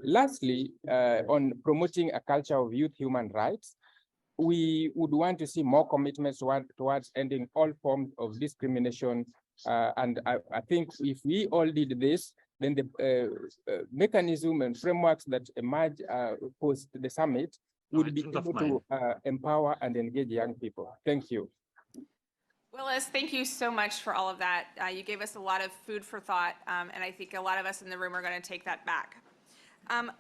Lastly, on promoting a culture of youth human rights, we would want to see more commitments towards ending all forms of discrimination. And I think if we all did this, then the mechanism and frameworks that emerge post the summit would be able to empower and engage young people. Thank you. Willice, thank you so much for all of that. You gave us a lot of food for thought, and I think a lot of us in the room are going to take that back.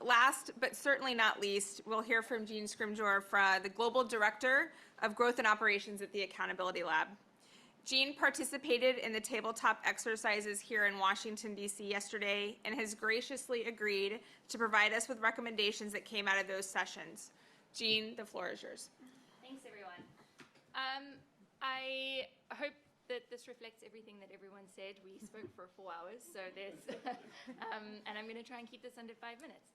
Last, but certainly not least, we'll hear from Jean Scrimgeour, the Global Director of Growth and Operations at the Accountability Lab. Jean participated in the tabletop exercises here in Washington, D.C. yesterday and has graciously agreed to provide us with recommendations that came out of those sessions. Jean, the floor is yours. Thanks, everyone. I hope that this reflects everything that everyone said. We spoke for 4 hours, so there's, and I'm going to try and keep this under 5 minutes.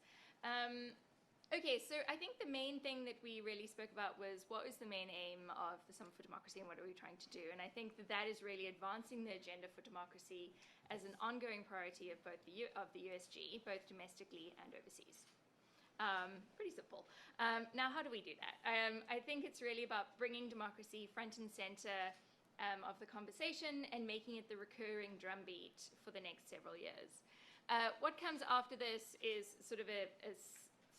Okay, so I think the main thing that we really spoke about was what was the main aim of the Summit for Democracy and what are we trying to do? And I think that that is really advancing the agenda for democracy as an ongoing priority of both the USG, both domestically and overseas. Pretty simple. Now, how do we do that? I think it's really about bringing democracy front and center of the conversation and making it the recurring drumbeat for the next several years. What comes after this is sort of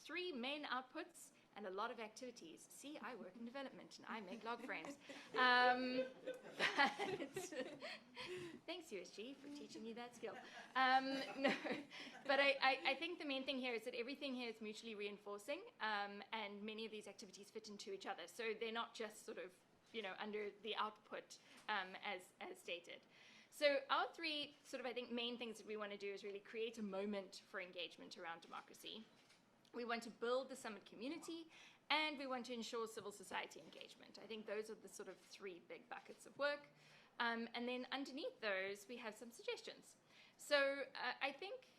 three main outputs and a lot of activities. See, I work in development and I make log frames. Thanks, USG, for teaching me that skill. No, but I think the main thing here is that everything here is mutually reinforcing, and many of these activities fit into each other. So they're not just sort of, under the output as stated. So our three sort of, I think, main things that we want to do is really create a moment for engagement around democracy. We want to build the summit community, and we want to ensure civil society engagement. I think those are the sort of three big buckets of work. And then underneath those, we have some suggestions. So I think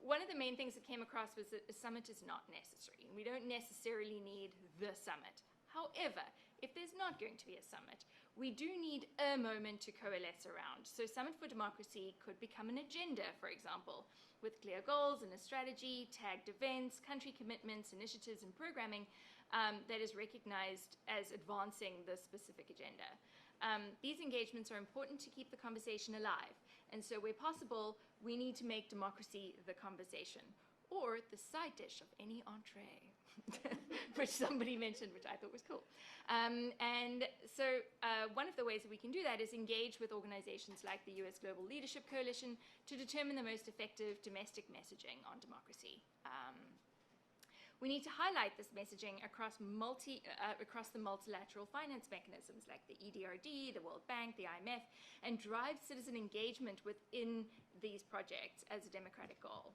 one of the main things that came across was that a summit is not necessary. We don't necessarily need the summit. However, if there's not going to be a summit, we do need a moment to coalesce around. So Summit for Democracy could become an agenda, for example, with clear goals and a strategy, tagged events, country commitments, initiatives, and programming that is recognized as advancing the specific agenda. These engagements are important to keep the conversation alive. And so where possible, we need to make democracy the conversation, or the side dish of any entree. Which somebody mentioned, which I thought was cool. And so one of the ways that we can do that is engage with organizations like the US Global Leadership Coalition to determine the most effective domestic messaging on democracy. We need to highlight this messaging across the multilateral finance mechanisms like the EDRD, the World Bank, the IMF, and drive citizen engagement within these projects as a democratic goal.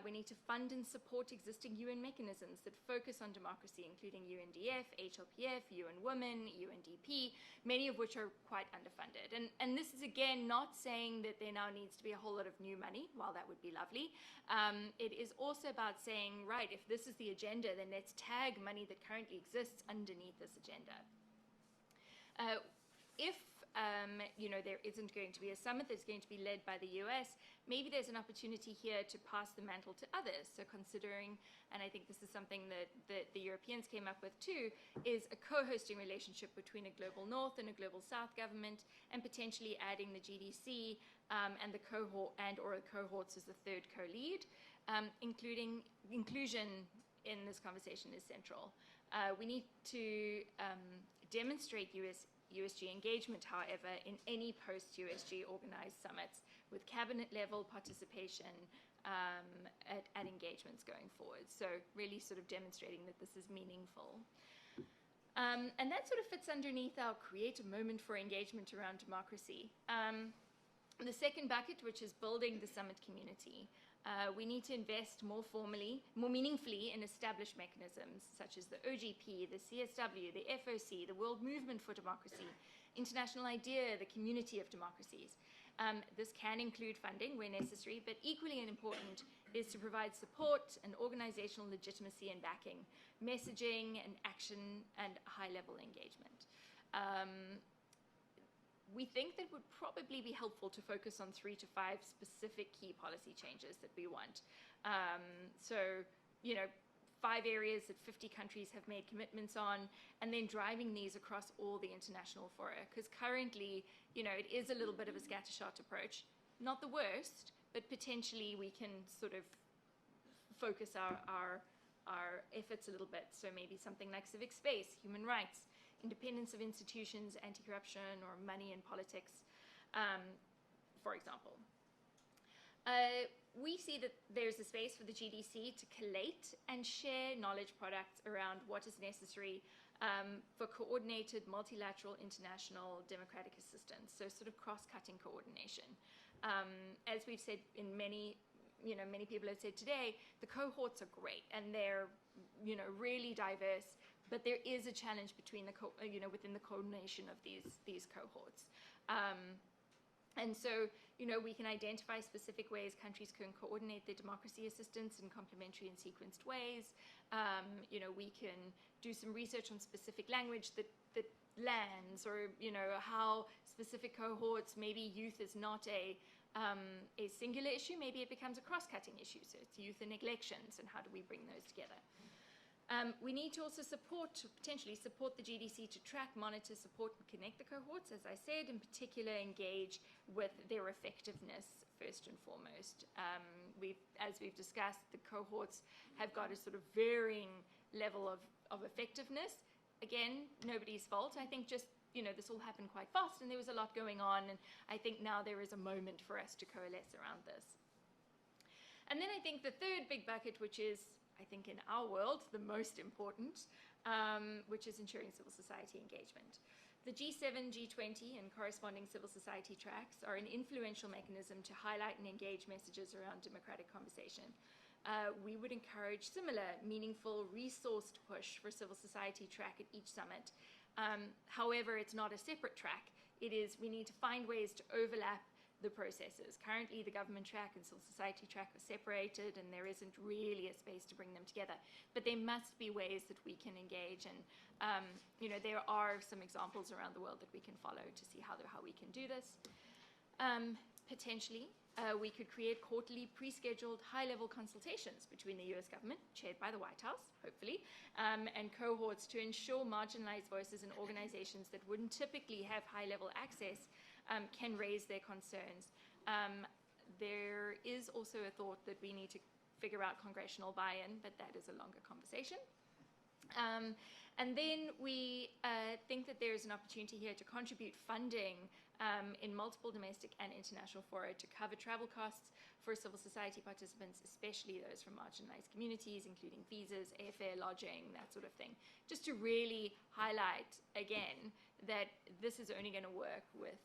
We need to fund and support existing UN mechanisms that focus on democracy, including UNDF, HLPF, UN Women, UNDP, many of which are quite underfunded. And this is, again, not saying that there now needs to be a whole lot of new money, while that would be lovely. It is also about saying, right, if this is the agenda, then let's tag money that currently exists underneath this agenda. If there isn't going to be a summit that's going to be led by the US, maybe there's an opportunity here to pass the mantle to others. So considering, and I think this is something that the Europeans came up with too, is a co-hosting relationship between a global North and a global South government, and potentially adding the GDC and the cohort or the cohorts as the third co-lead. Inclusion in this conversation is central. We need to demonstrate USG engagement, however, in any post-USG organized summits with cabinet-level participation at engagements going forward. So really sort of demonstrating that this is meaningful. And that sort of fits underneath our create a moment for engagement around democracy. The second bucket, which is building the summit community. We need to invest more meaningfully in established mechanisms such as the OGP, the CSW, the FOC, the World Movement for Democracy, International IDEA, the Community of Democracies. This can include funding where necessary, but equally important is to provide support and organizational legitimacy and backing, messaging and action and high-level engagement. We think that it would probably be helpful to focus on 3 to 5 specific key policy changes that we want. So, 5 areas that 50 countries have made commitments on, and then driving these across all the international fora. Because currently, it is a little bit of a scattershot approach. Not the worst, but potentially we can sort of focus our efforts a little bit. So maybe something like civic space, human rights, independence of institutions, anti-corruption, or money in politics, for example. We see that there's a space for the GDC to collate and share knowledge products around what is necessary for coordinated multilateral international democratic assistance, so sort of cross-cutting coordination. As we've said in many people have said today, the cohorts are great and they're, really diverse, but there is a challenge between within the coordination of these cohorts. And so, we can identify specific ways countries can coordinate their democracy assistance in complementary and sequenced ways. We can do some research on specific language that lands, or, how specific cohorts, maybe youth is not a singular issue, maybe it becomes a cross-cutting issue. So it's youth and elections, and how do we bring those together? We need to also potentially support the GDC to track, monitor, support, and connect the cohorts, as I said, in particular engage with their effectiveness first and foremost. as we've discussed, the cohorts have got a sort of varying level of effectiveness. Again, nobody's fault. I think just, this all happened quite fast and there was a lot going on, and I think now there is a moment for us to coalesce around this. And then I think the third big bucket, which is, I think in our world, the most important, which is ensuring civil society engagement. The G7, G20, and corresponding civil society tracks are an influential mechanism to highlight and engage messages around democratic conversation. We would encourage similar, meaningful, resourced push for civil society track at each summit. However, it's not a separate track. We need to find ways to overlap the processes. Currently, the government track and civil society track are separated, and there isn't really a space to bring them together. But there must be ways that we can engage, and there are some examples around the world that we can follow to see how we can do this. Potentially, we could create quarterly pre-scheduled high-level consultations between the US government, chaired by the White House, hopefully, and cohorts to ensure marginalized voices and organizations that wouldn't typically have high-level access can raise their concerns. There is also a thought that we need to figure out congressional buy-in, but that is a longer conversation. And then we think that there is an opportunity here to contribute funding in multiple domestic and international fora to cover travel costs for civil society participants, especially those from marginalized communities, including visas, airfare, lodging, that sort of thing. Just to really highlight, again, that this is only going to work with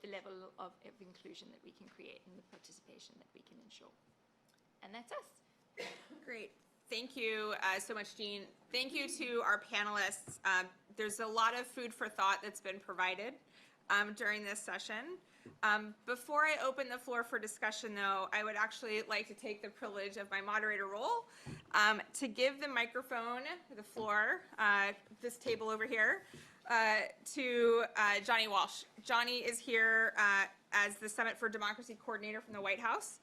the level of inclusion that we can create and the participation that we can ensure. And that's us. Great. Thank you so much, Jean. Thank you to our panelists. There's a lot of food for thought that's been provided during this session. Before I open the floor for discussion, though, I would actually like to take the privilege of my moderator role to give the microphone, the floor, this table over here, to Johnny Walsh. Johnny is here as the Summit for Democracy Coordinator from the White House.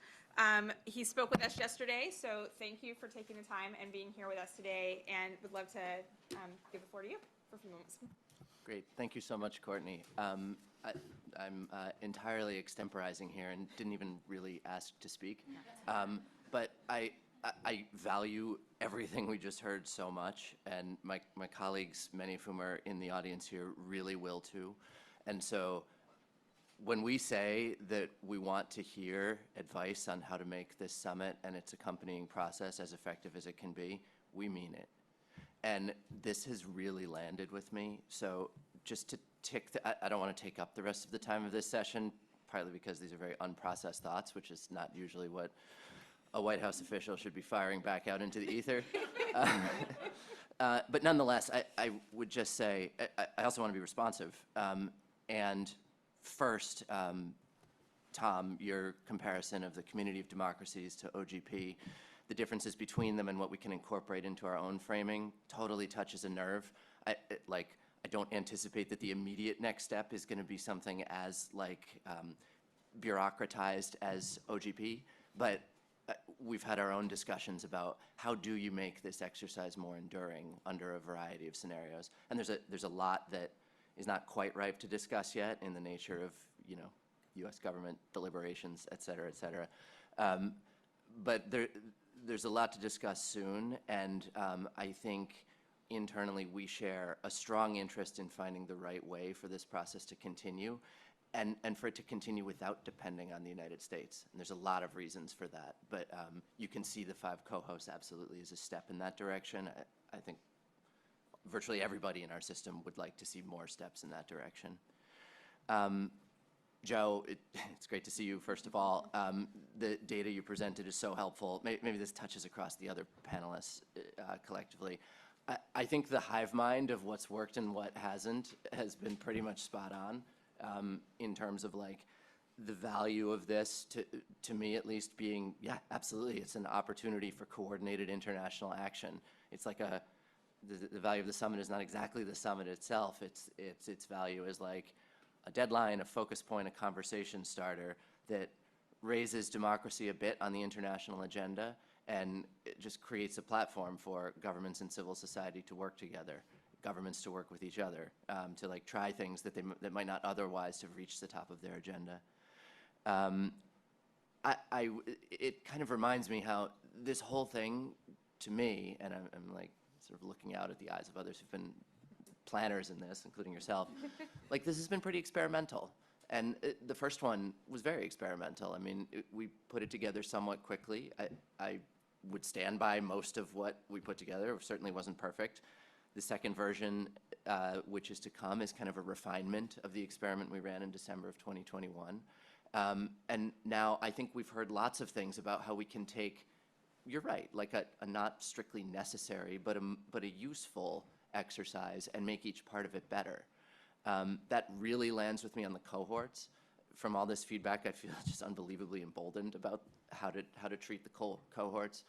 He spoke with us yesterday, so thank you for taking the time and being here with us today, and would love to give the floor to you for a few moments. Great. Thank you so much, Kourtney. I'm entirely extemporizing here and didn't even really ask to speak. But I value everything we just heard so much, and my colleagues, many of whom are in the audience here, really will too. And so when we say that we want to hear advice on how to make this summit and its accompanying process as effective as it can be, we mean it. And this has really landed with me. So just to I don't want to take up the rest of the time of this session, partly because these are very unprocessed thoughts, which is not usually what a White House official should be firing back out into the ether. But nonetheless, I would just say, I also want to be responsive. And first, Tom, your comparison of the community of democracies to OGP, the differences between them and what we can incorporate into our own framing totally touches a nerve. I don't anticipate that the immediate next step is going to be something as bureaucratized as OGP, but we've had our own discussions about how do you make this exercise more enduring under a variety of scenarios. And there's a lot that is not quite ripe to discuss yet in the nature of, U.S. government deliberations, et cetera, et cetera. But there's a lot to discuss soon, and I think internally we share a strong interest in finding the right way for this process to continue, and for it to continue without depending on the United States. And there's a lot of reasons for that, but you can see the 5 co-hosts absolutely as a step in that direction. I think virtually everybody in our system would like to see more steps in that direction. Joe, it's great to see you, first of all. The data you presented is so helpful. Maybe this touches across the other panelists collectively. I think the hive mind of what's worked and what hasn't has been pretty much spot on in terms of the value of this, to me at least, being, yeah, absolutely, it's an opportunity for coordinated international action. It's like the value of the summit is not exactly the summit itself. Its value is like a deadline, a focus point, a conversation starter that raises democracy a bit on the international agenda, and it just creates a platform for governments and civil society to work together, governments to work with each other, to try things that might not otherwise have reached the top of their agenda. it kind of reminds me how this whole thing, to me, and I'm like sort of looking out at the eyes of others who've been planners in this, including yourself, like this has been pretty experimental. And the first one was very experimental. I mean, we put it together somewhat quickly. I would stand by most of what we put together. It certainly wasn't perfect. The second version, which is to come, is kind of a refinement of the experiment we ran in December of 2021. And now I think we've heard lots of things about how we can take, you're right, like a not strictly necessary, but a useful exercise and make each part of it better. That really lands with me on the cohorts. From all this feedback, I feel just unbelievably emboldened about how to treat the cohorts.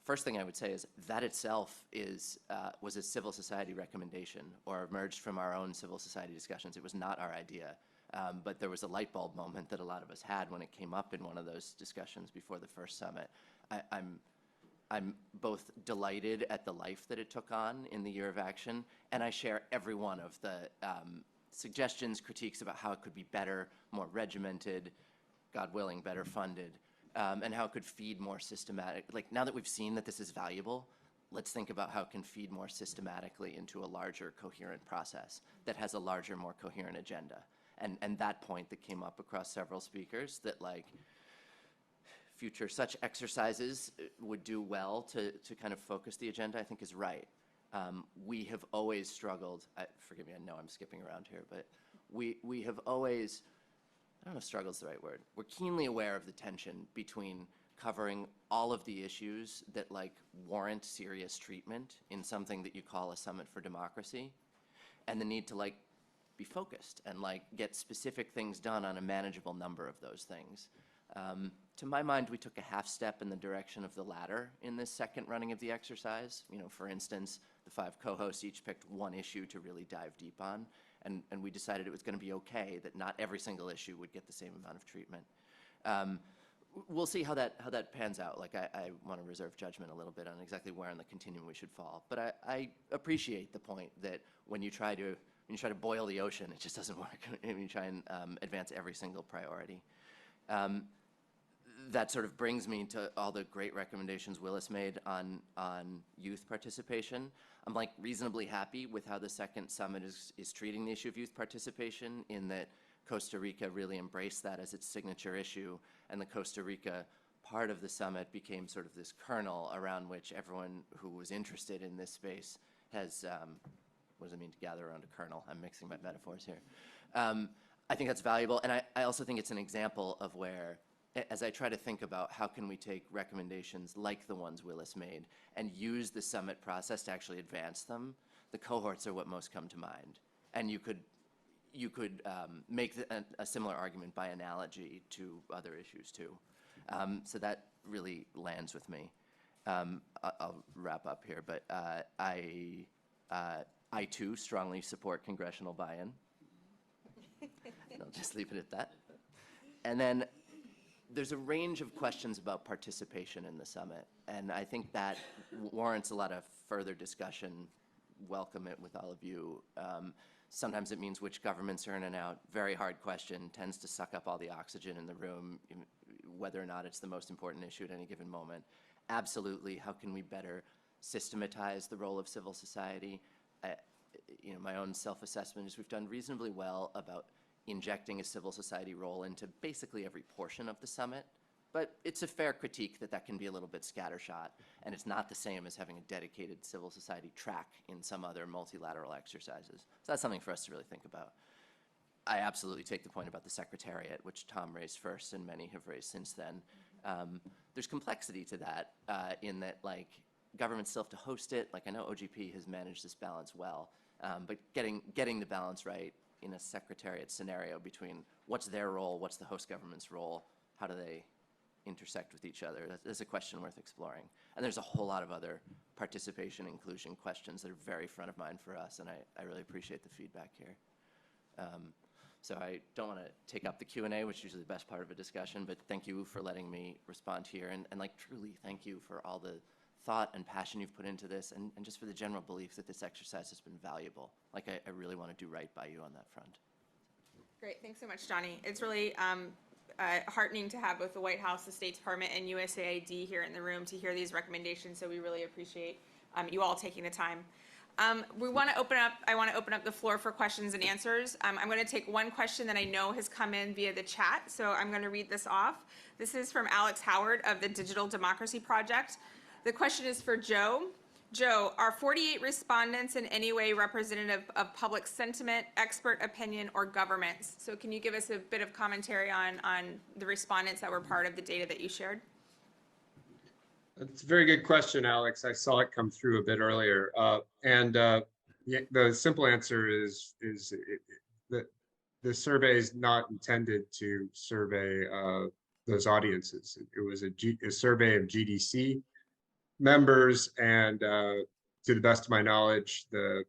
First thing I would say is that itself was a civil society recommendation or emerged from our own civil society discussions. It was not our idea, but there was a light bulb moment that a lot of us had when it came up in one of those discussions before the first summit. I'm both delighted at the life that it took on in the year of action, and I share every one of the suggestions, critiques about how it could be better, more regimented, God willing, better funded, and how it could feed more systematic. Like, now that we've seen that this is valuable, let's think about how it can feed more systematically into a larger, coherent process that has a larger, more coherent agenda. And that point that came up across several speakers, that like, future such exercises would do well to kind of focus the agenda, I think is right. We have always struggled, forgive me, I know I'm skipping around here, but we have always, I don't know if struggle is the right word, we're keenly aware of the tension between covering all of the issues that like warrant serious treatment in something that you call a summit for democracy, and the need to like be focused and like get specific things done on a manageable number of those things. To my mind, we took a half step in the direction of the latter in this second running of the exercise. You know, for instance, the 5 co-hosts each picked one issue to really dive deep on, and we decided it was going to be okay that not every single issue would get the same amount of treatment. We'll see how that pans out. Like, I want to reserve judgment a little bit on exactly where in the continuum we should fall. But I appreciate the point that when you try to boil the ocean, it just doesn't work. When you try and advance every single priority. That sort of brings me to all the great recommendations Willice made on youth participation. I'm like reasonably happy with how the second summit is treating the issue of youth participation, in that Costa Rica really embraced that as its signature issue, and the Costa Rica part of the summit became sort of this kernel around which everyone who was interested in this space has, what does it mean to gather around a kernel? I'm mixing my metaphors here. I think that's valuable, and I also think it's an example of where, as I try to think about how can we take recommendations like the ones Willice made and use the summit process to actually advance them, the cohorts are what most come to mind. And you could make a similar argument by analogy to other issues too. So that really lands with me. I'll wrap up here, but I too strongly support congressional buy-in. I'll just leave it at that. And then there's a range of questions about participation in the summit, and I think that warrants a lot of further discussion. Welcome it with all of you. Sometimes it means which governments are in and out. Very hard question, tends to suck up all the oxygen in the room, whether or not it's the most important issue at any given moment. Absolutely, how can we better systematize the role of civil society? You know, my own self-assessment is we've done reasonably well about injecting a civil society role into basically every portion of the summit, but it's a fair critique that can be a little bit scattershot, and it's not the same as having a dedicated civil society track in some other multilateral exercises. So that's something for us to really think about. I absolutely take the point about the Secretariat, which Tom raised first and many have raised since then. There's complexity to that, in that like governments still have to host it. Like, I know OGP has managed this balance well, but getting the balance right in a Secretariat scenario between what's their role, what's the host government's role, how do they intersect with each other? That's a question worth exploring. And there's a whole lot of other participation, inclusion questions that are very front of mind for us, and I really appreciate the feedback here. So I don't want to take up the Q&A, which is usually the best part of a discussion, but thank you for letting me respond here, and like truly thank you for all the thought and passion you've put into this, and just for the general belief that this exercise has been valuable. Like, I really want to do right by you on that front. Great, thanks so much, Johnny. It's really heartening to have both the White House, the State Department, and USAID here in the room to hear these recommendations. So we really appreciate you all taking the time. I want to open up the floor for questions and answers. I'm going to take one question that I know has come in via the chat. So I'm going to read this off. This is from Alex Howard of the Digital Democracy Project. The question is for Joe. Joe, are 48 respondents in any way representative of public sentiment, expert opinion, or governments? So can you give us a bit of commentary on the respondents that were part of the data that you shared? It's a very good question, Alex. I saw it come through a bit earlier. Yeah, the simple answer is that the survey is not intended to survey those audiences. It was a survey of GDC members, and to the best of my knowledge, the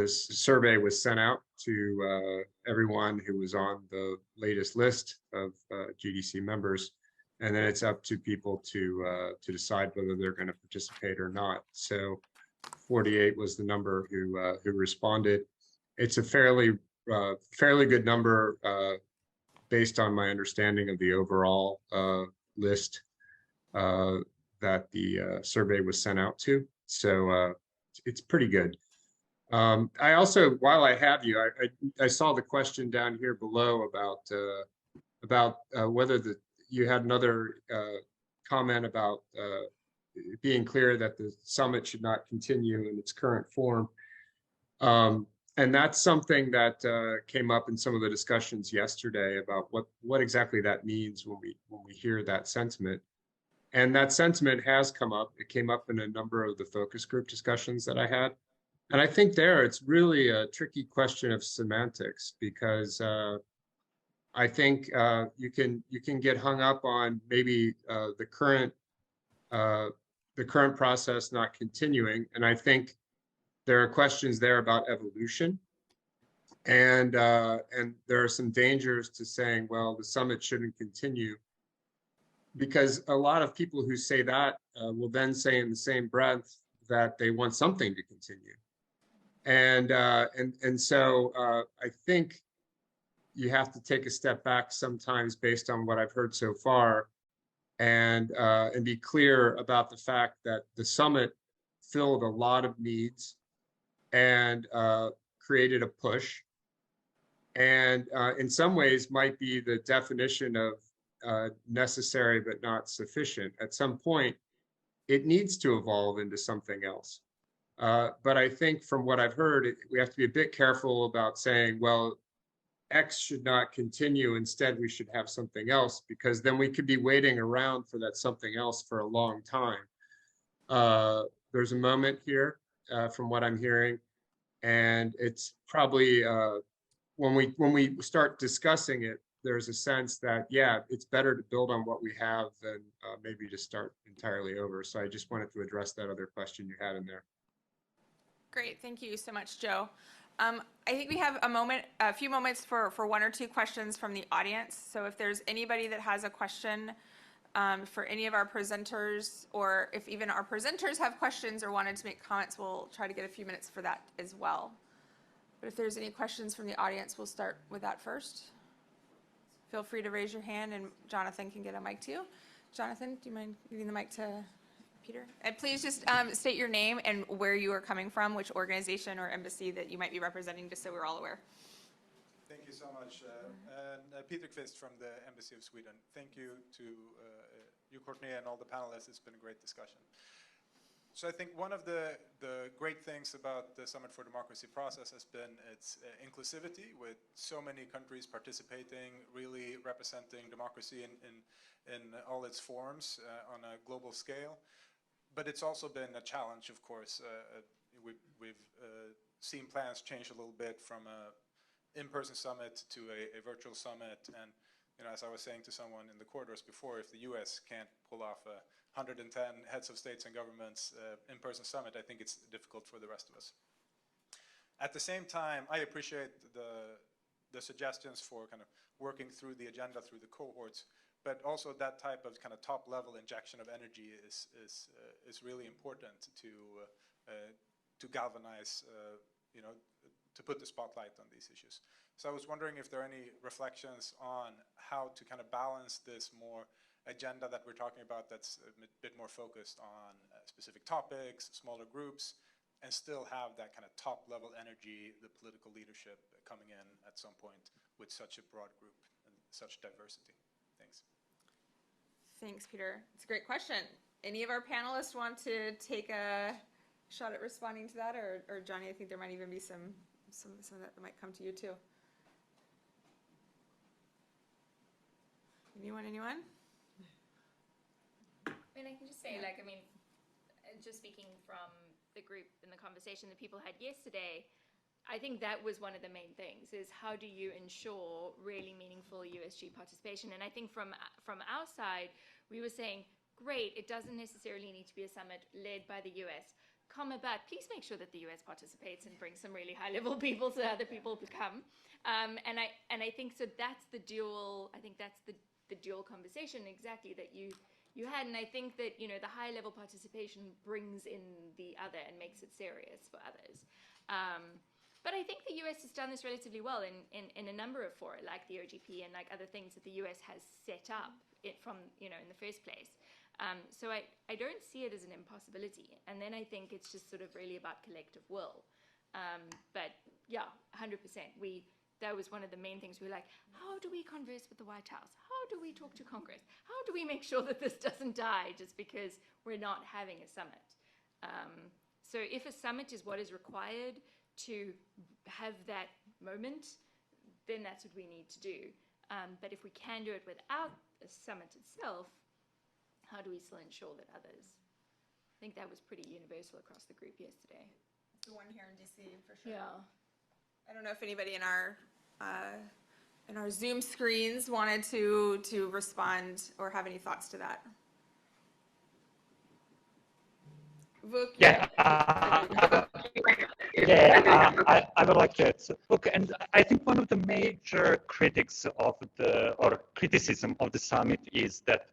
survey was sent out to everyone who was on the latest list of GDC members, and then it's up to people to decide whether they're going to participate or not. So 48 was the number who responded. It's a fairly good number based on my understanding of the overall list that the survey was sent out to. So it's pretty good. I also, while I have you, I saw the question down here below about whether you had another comment about being clear that the summit should not continue in its current form. And that's something that came up in some of the discussions yesterday about what exactly that means when we hear that sentiment. And that sentiment has come up. It came up in a number of the focus group discussions that I had. And I think it's really a tricky question of semantics, because I think you can get hung up on maybe the current process not continuing. And I think there are questions there about evolution. And there are some dangers to saying, well, the summit shouldn't continue, because a lot of people who say that will then say in the same breath that they want something to continue. And so I think you have to take a step back sometimes based on what I've heard so far, and be clear about the fact that the summit filled a lot of needs and created a push, and in some ways might be the definition of necessary but not sufficient. At some point, it needs to evolve into something else. But I think from what I've heard, we have to be a bit careful about saying, well, X should not continue. Instead, we should have something else, because then we could be waiting around for that something else for a long time. There's a moment here from what I'm hearing, and it's probably when we start discussing it, there's a sense that, yeah, it's better to build on what we have than maybe to start entirely over. So I just wanted to address that other question you had in there. Great, thank you so much, Joe. I think we have a few moments for one or two questions from the audience. So if there's anybody that has a question for any of our presenters, or if even our presenters have questions or wanted to make comments, we'll try to get a few minutes for that as well. But if there's any questions from the audience, we'll start with that first. Feel free to raise your hand, and Jonathan can get a mic to you. Jonathan, do you mind giving the mic to Peter? And please just state your name and where you are coming from, which organization or embassy that you might be representing, just so we're all aware. Thank you so much. Peter Kvist from the Embassy of Sweden. Thank you to you, Kourtney, and all the panelists. It's been a great discussion. So I think one of the great things about the Summit for Democracy process has been its inclusivity, with so many countries participating, really representing democracy in all its forms on a global scale. But it's also been a challenge, of course. We've seen plans change a little bit from a in-person summit to a virtual summit. And as I was saying to someone in the corridors before, if the US can't pull off a 110 heads of states and governments in-person summit, I think it's difficult for the rest of us. At the same time, I appreciate the suggestions for kind of working through the agenda through the cohorts, but also that type of kind of top-level injection of energy is really important to galvanize, to put the spotlight on these issues. So I was wondering if there are any reflections on how to kind of balance this more agenda that we're talking about that's a bit more focused on specific topics, smaller groups, and still have that kind of top level energy, the political leadership coming in at some point with such a broad group and such diversity. Thanks. Thanks, Peter. It's a great question. Any of our panelists want to take a shot at responding to that, or Johnny, I think there might even be some that might come to you too. Anyone? I mean, I can just say, like, I mean, just speaking from the group and the conversation that people had yesterday, I think that was one of the main things, is how do you ensure really meaningful USG participation? And I think from our side, we were saying, great, it doesn't necessarily need to be a summit led by the US. But please make sure that the US participates and brings some really high-level people so other people come. And I think so that's the dual, I think that's the dual conversation exactly that you had. And I think that, you know, the high-level participation brings in the other and makes it serious for others. But I think the US has done this relatively well in a number of fora, like the OGP and like other things that the US has set up from, you know, in the first place. So I don't see it as an impossibility. And then I think it's just sort of really about collective will. But yeah, 100%. That was one of the main things. We were like, how do we converse with the White House? How do we talk to Congress? How do we make sure that this doesn't die just because we're not having a summit? So if a summit is what is required to have that moment, then that's what we need to do. But if we can do it without a summit itself, how do we still ensure that others? I think that was pretty universal across the group yesterday. The one here in DC for sure. Yeah. I don't know if anybody in our Zoom screens wanted to respond or have any thoughts to that. Vuk, I would like to. Look, and I think one of the major critics of criticism of the summit is that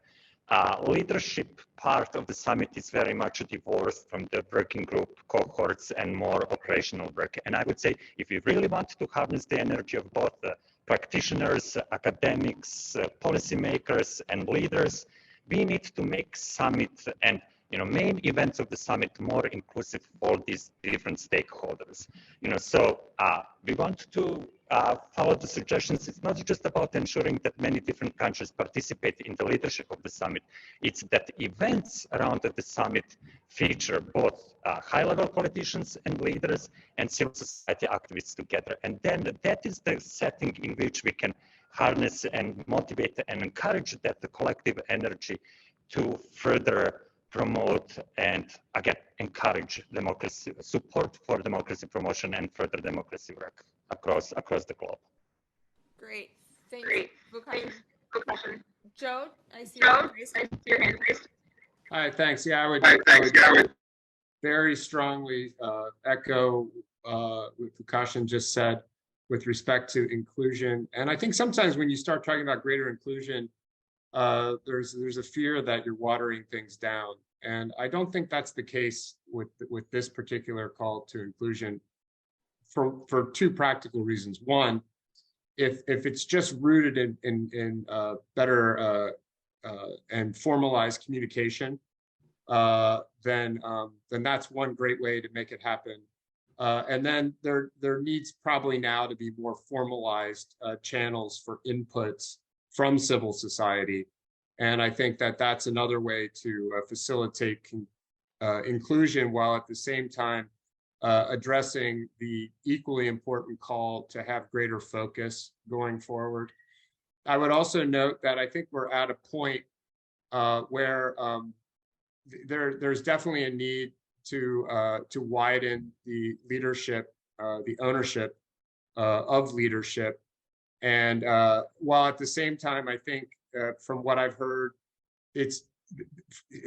leadership part of the summit is very much divorced from the working group cohorts and more operational work. And I would say if we really want to harness the energy of both practitioners, academics, policymakers, and leaders, we need to make summit and main events of the summit more inclusive for these different stakeholders. So we want to follow the suggestions. It's not just about ensuring that many different countries participate in the leadership of the summit. It's that events around the summit feature both high-level politicians and leaders and civil society activists together. And then that is the setting in which we can harness and motivate and encourage that the collective energy to further promote and again encourage democracy, support for democracy promotion and further democracy work across the globe. Great, thanks. Vukasin. Joe, I see your hand raised. Hi, thanks. Yeah, I would very strongly echo what Vukasin just said with respect to inclusion. And I think sometimes when you start talking about greater inclusion, there's a fear that you're watering things down. And I don't think that's the case with this particular call to inclusion for two practical reasons. One, if it's just rooted in better and formalized communication, then that's one great way to make it happen. And then there needs probably now to be more formalized channels for inputs from civil society. And I think that that's another way to facilitate inclusion while at the same time addressing the equally important call to have greater focus going forward. I would also note that I think we're at a point where there's definitely a need to widen the leadership, the ownership of leadership. And while at the same time, I think from what I've heard, it's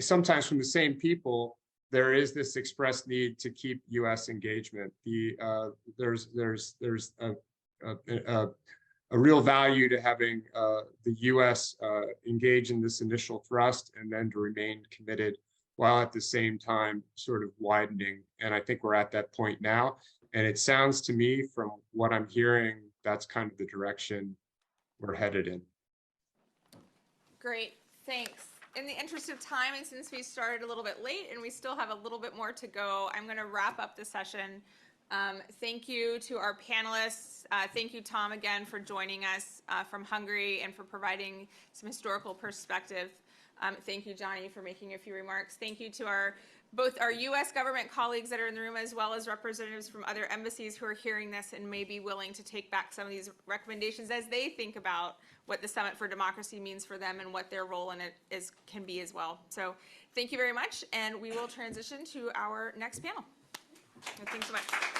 sometimes from the same people, there is this expressed need to keep U.S. engagement. There's a real value to having the U.S. engage in this initial thrust and then to remain committed while at the same time sort of widening. And I think we're at that point now. And it sounds to me from what I'm hearing, that's kind of the direction we're headed in. Great, thanks. In the interest of time, and since we started a little bit late and we still have a little bit more to go, I'm going to wrap up the session. Thank you to our panelists. Thank you, Tom, again, for joining us from Hungary and for providing some historical perspective. Thank you, Johnny, for making a few remarks. Thank you to both our U.S. government colleagues that are in the room, as well as representatives from other embassies who are hearing this and may be willing to take back some of these recommendations as they think about what the Summit for Democracy means for them and what their role in it can be as well. So thank you very much, and we will transition to our next panel. Thanks so much.